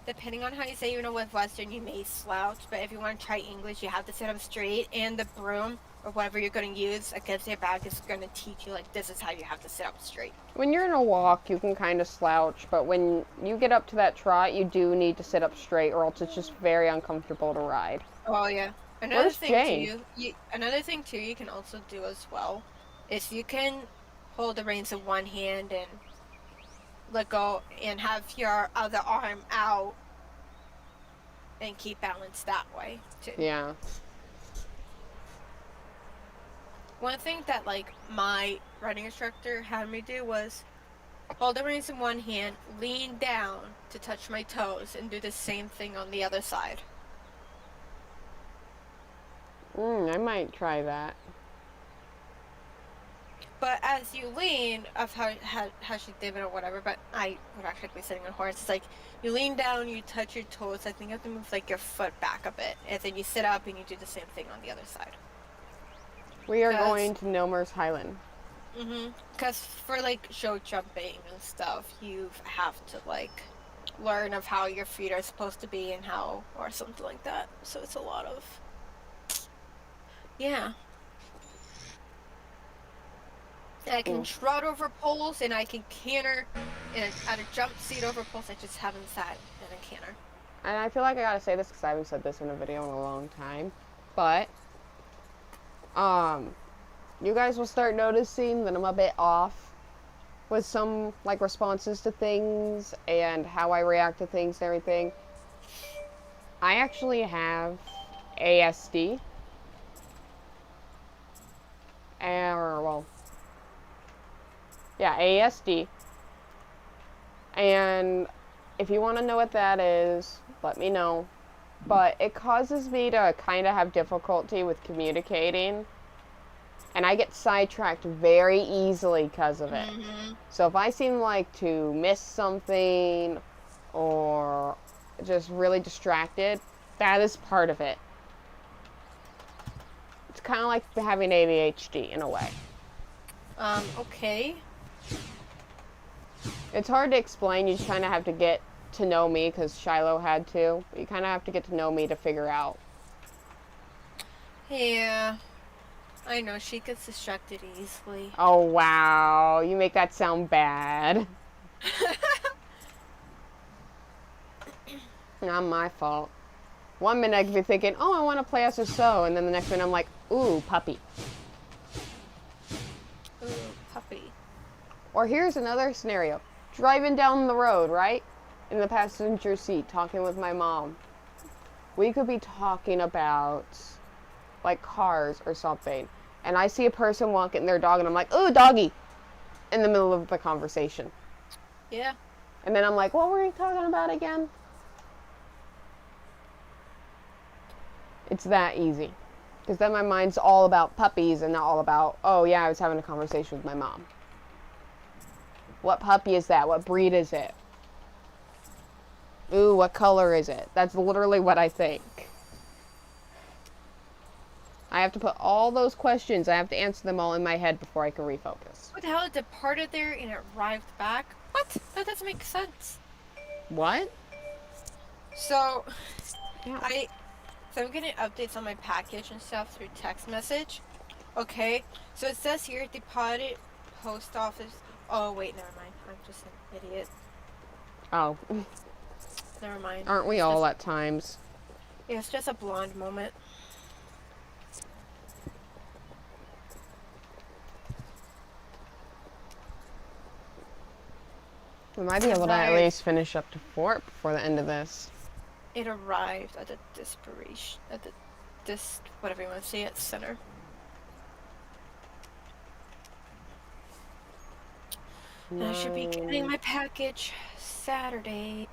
depending on how you say, with Western, you may slouch, but if you want to try English, you have to sit up straight, and the broom or whatever you're going to use against your back is going to teach you, like, this is how you have to sit up straight. When you're in a walk, you can kind of slouch, but when you get up to that trot, you do need to sit up straight, or else it's just very uncomfortable to ride. Oh, yeah. Another thing too you can also do as well is you can hold the reins in one hand and let go and have your other arm out and keep balance that way too. Yeah. One thing that like my riding instructor had me do was hold the reins in one hand, lean down to touch my toes, and do the same thing on the other side. I might try that. But as you lean, of how she did it or whatever, but I would actually be sitting on a horse. It's like you lean down, you touch your toes. I think you have to move like your foot back a bit, and then you sit up and you do the same thing on the other side. We are going to Nomer's Highland. Because for like show jumping and stuff, you have to like learn of how your feet are supposed to be and how, or something like that. So it's a lot of, yeah. I can trot over poles and I can canter at a jump seat over poles. I just haven't sat in a canter. And I feel like I gotta say this because I haven't said this in a video in a long time. But, you guys will start noticing that I'm a bit off with some, like, responses to things and how I react to things and everything. I actually have ASD. ASD. And if you want to know what that is, let me know. But it causes me to kind of have difficulty with communicating. And I get sidetracked very easily because of it. So if I seem like to miss something or just really distracted, that is part of it. It's kind of like having ADHD in a way. Okay. It's hard to explain. You just kind of have to get to know me because Shiloh had to. But you kind of have to get to know me to figure out. Yeah. I know, she gets distracted easily. Oh, wow. You make that sound bad. Not my fault. 1 minute I could be thinking, oh, I want to play as a so. And then the next minute I'm like, ooh, puppy. Ooh, puppy. Or here's another scenario. Driving down the road, right? In the passenger seat, talking with my mom. We could be talking about, like, cars or something. And I see a person walking their dog, and I'm like, ooh, doggy. In the middle of the conversation. Yeah. And then I'm like, what were we talking about again? It's that easy. Because then my mind's all about puppies and not all about, oh yeah, I was having a conversation with my mom. What puppy is that? What breed is it? Ooh, what color is it? That's literally what I think. I have to put all those questions, I have to answer them all in my head before I can refocus. What the hell? It departed there and it arrived back? What? That doesn't make sense. What? So, Yeah. I'm getting updates on my package and stuff through text message. Okay, so it says here, departed post office. Oh, wait, never mind. I'm just an idiot. Oh. Never mind. Aren't we all at times? Yeah, it's just a blonde moment. We might be able to at Arrived. least finish up to Fort before the end of this. It arrived at the whatever you want to say it, center. And I should be getting my package Saturday.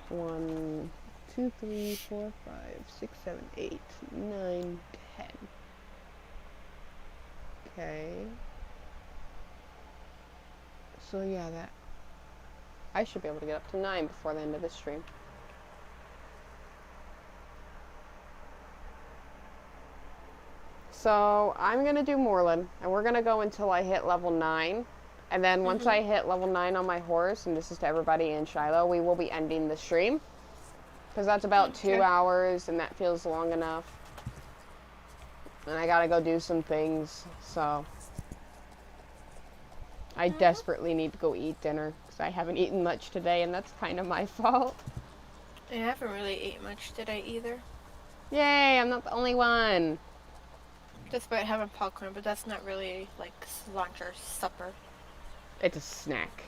1, 2, 3, 4, 5, 6, 7, 8, 9, 10. Okay. So yeah, that I should be able to get up to 9 before the end of this stream. So I'm gonna do Moreland, and we're gonna go until I hit level 9. And then once I hit level 9 on my horse, and this is to everybody in Shiloh, we will be ending the stream. Because that's about 2 hours, and that feels long enough. And I gotta go do some things, so. I desperately need to go eat dinner, because I haven't eaten much today, and that's kind of my fault. I haven't really ate much today either. Yay, I'm not the only one. Despite having popcorn, but that's not really like lunch or supper. It's a snack.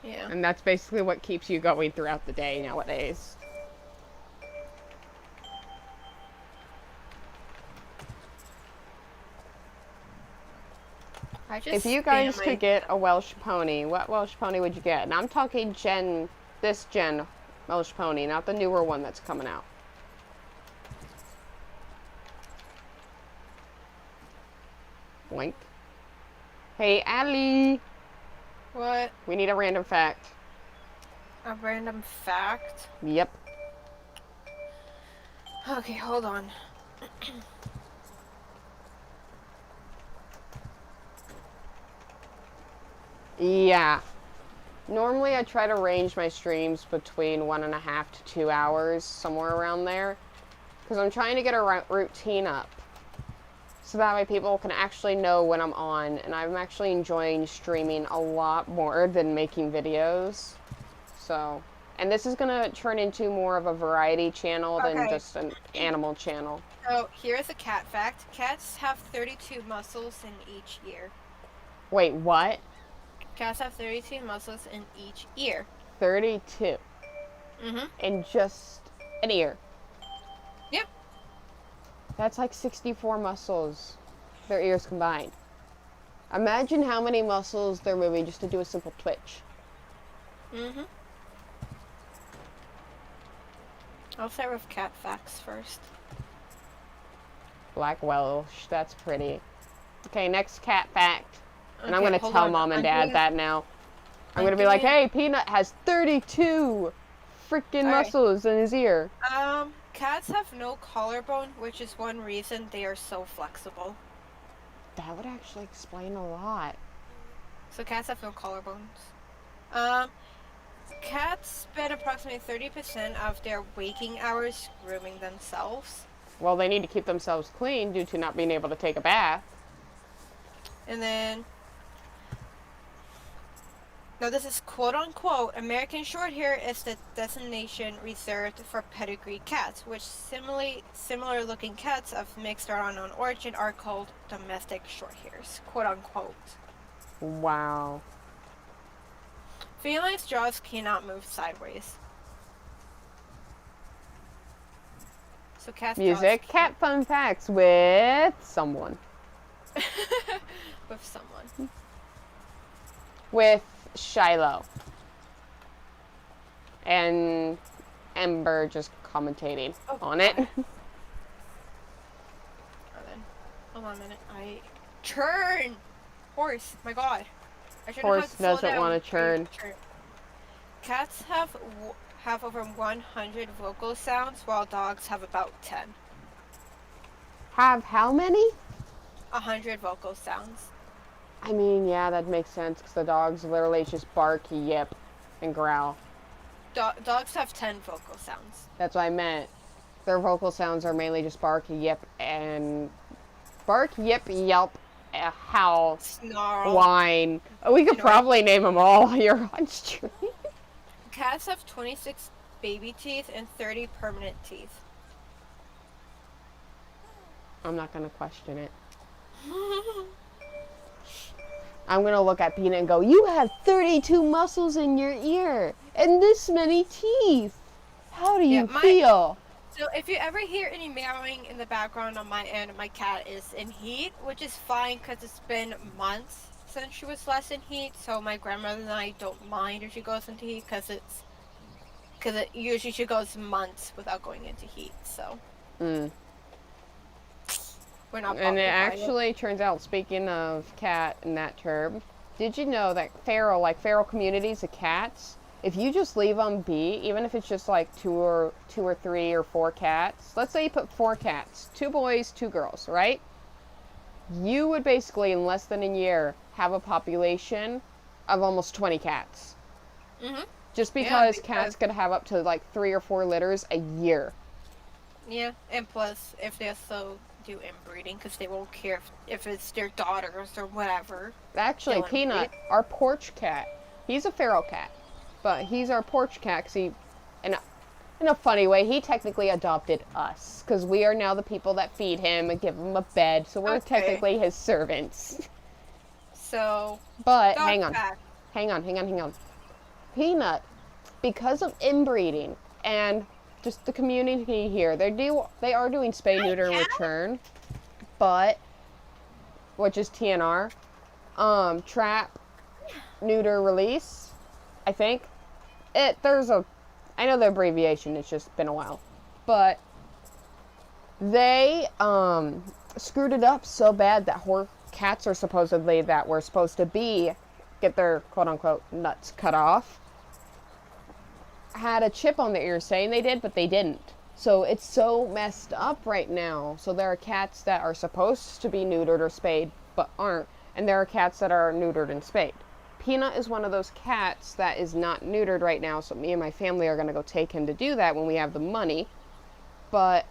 Yeah. And that's basically what keeps you going throughout the day nowadays. If you guys could get a Welsh pony, what Welsh pony would you get? And I'm talking this gen Welsh pony, not the newer one that's coming out. Blink. Hey, Allie. What? We need a random fact. A random fact? Yep. Okay, hold on. Yeah. Normally I try to range my streams between 1.5 to 2 hours, somewhere around there. Because I'm trying to get a routine up. So that way people can actually know when I'm on. And I'm actually enjoying streaming a lot more than making videos. So, and this is going to turn into more of a variety channel than just an animal channel. So, here's a cat fact. Cats have 32 muscles in each ear. Wait, what? Cats have 32 muscles in each ear. 32? Mm-hmm. In just an ear? Yep. That's like 64 muscles, their ears combined. Imagine how many muscles there would be just to do a simple twitch. Mm-hmm. I'll start with cat facts first. Black Welsh, that's pretty. Okay, next cat fact. And I'm going to tell Mom and Dad that now. I'm going to be like, hey, Peanut has 32 freaking muscles in his ear. Cats have no collarbone, which is one reason they are so flexible. That would actually explain a lot. So cats have no collarbones. Cats spend approximately 30% of their waking hours grooming themselves. Well, they need to keep themselves clean due to not being able to take a bath. And then, now this is quote-unquote, American Shorthair is the designation reserved for pedigree cats, which similar-looking cats of mixed or unknown origin are called domestic Shorthairs, quote-unquote. Wow. Felines' jaws cannot move sideways. So cats' Music, cat fun facts with someone. With someone. With Shiloh. And Ember just commentating on it. Hold on a minute. Churn! Horse, my god. Horse doesn't want to churn. Cats have over 100 vocal sounds, while dogs have about 10. Have how many? 100 vocal sounds. I mean, yeah, that makes sense, because the dogs literally just bark, yip, and growl. Dogs have 10 vocal sounds. That's what I meant. Their vocal sounds are mainly just bark, yip, and... Bark, yip, yelp, howl, snarl, whine. Oh, we could probably name them all here on stream. Cats have 26 baby teeth and 30 permanent teeth. I'm not going to question it. I'm going to look at Peanut and go, you have 32 muscles in your ear and this many teeth. How do you feel? So if you ever hear any meowing in the background on my end, my cat is in heat, which is fine because it's been months since she was last in heat. So my grandmother and I don't mind if she goes into heat because it usually she goes months without going into heat. So we're not bothered And it by actually turns out, speaking of cat in that term, did you know that feral communities of cats, if you just leave them be, even if it's just like two or three or four cats, let's say you put 4 cats, 2 boys, 2 girls, right? You would basically, in less than a year, have a population of almost 20 cats. Mm-hmm. Just because cats could have up to like 3 or 4 litters a year. Yeah, and plus, if they also do inbreeding, because they won't care if it's their daughters or whatever. Actually, Peanut, our porch cat, he's a feral cat. But he's our porch cat because he, in a funny way, he technically adopted us. Because we are now the people that feed him and give him a bed. So we're technically his servants. So, but hang on. Peanut, because of inbreeding and just the community here, they are doing spay, neuter, and return. But, which is TNR, trap, neuter, release, I think. I know the abbreviation, it's just been a while. But they screwed it up so bad that cats are supposedly that were supposed to get their quote unquote nuts cut off, had a chip on their ear saying they did, but they didn't. So it's so messed up right now. So there are cats that are supposed to be neutered or spayed, but aren't. And there are cats that are neutered and spayed. Peanut is one of those cats that is not neutered right now, so me and my family are going to go take him to do that when we have the money. But,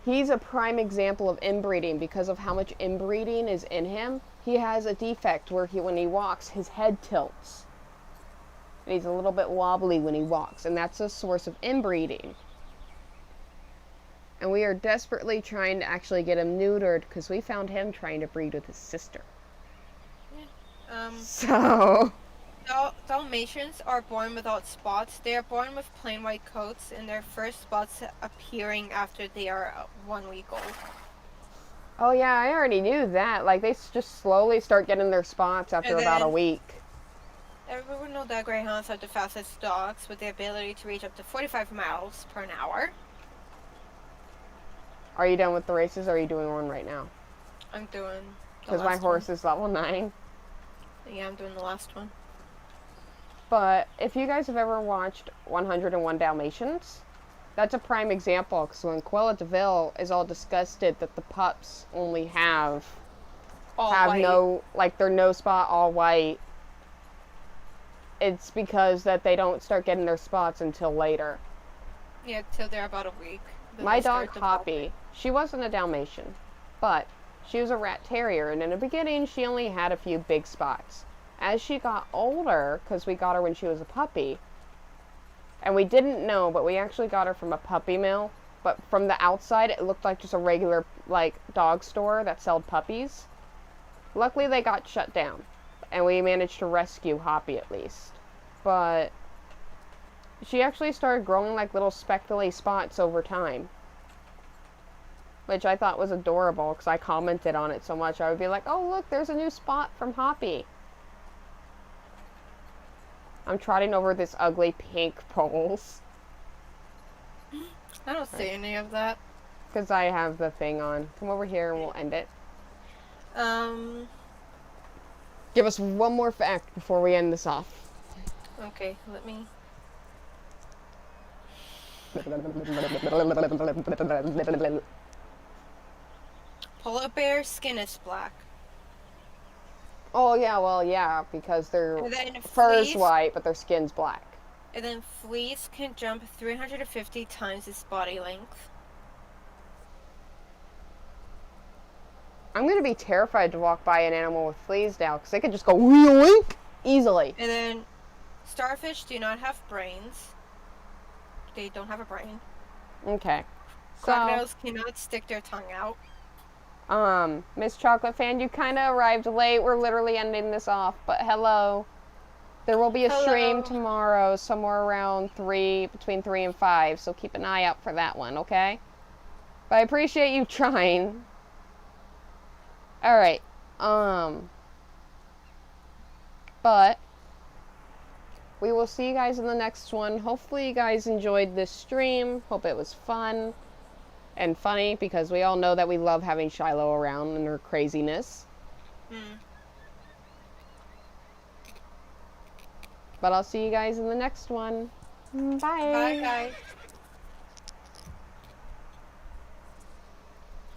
he's a prime example of inbreeding because of how much inbreeding is in him. He has a defect where when he walks, his head tilts. And he's a little bit wobbly when he walks, and that's a source of inbreeding. And we are desperately trying to actually get him neutered because we found him trying to breed with his sister. So Dalmatians are born without spots. They are born with plain white coats, and their first spots appearing after they are 1 week old. Oh yeah, I already knew that. Like, they just slowly start getting their spots after about a week. Everyone knows that greyhounds are the fastest dogs with the ability to reach up to 45 miles per hour. Are you done with the races, or are you doing one right now? I'm doing because my horse is level 9. Yeah, I'm doing the last one. But if you guys have ever watched 101 Dalmatians, that's a prime example, because when Cruella de Vil is all disgusted that the pups only have their no spot all white, it's because that they don't start getting their spots until later. Yeah, till they're about a week. My dog Hoppy, she wasn't a Dalmatian, but she was a rat terrier, and in the beginning she only had a few big spots. As she got older, because we got her when she was a puppy, and we didn't know, but we actually got her from a puppy mill, but from the outside it looked like just a regular dog store that sold puppies. Luckily they got shut down, and we managed to rescue Hoppy at least. But she actually started growing like little speckly spots over time, which I thought was adorable because I commented on it so much. I would be like, oh look, there's a new spot from Hoppy. I'm trotting over this ugly pink poles. I don't see any of that. Because I have the thing on. Come over here and we'll end it. Give us one more fact before we end this off. Okay, let me... Polar bear skin is black. Oh yeah, well yeah, because their fur's white, but their skin's black. And then fleas can jump 350 times its body length. I'm gonna be terrified to walk by an animal with fleas now, because they could just go yoink easily. And then starfish do not have brains. They don't have a brain. Okay. Crocodiles cannot stick their tongue out. Miss Chocolate Fan, you kind of arrived late. We're literally ending this off, but hello. There will be a stream Hello. tomorrow, somewhere around between 3 and 5, so keep an eye out for that one, okay? But I appreciate you trying. Alright, but we will see you guys in the next one. Hopefully you guys enjoyed this stream. Hope it was fun and funny, because we all know that we love having Shiloh around and her craziness. But I'll see you guys in the next one. Bye. Bye, guys.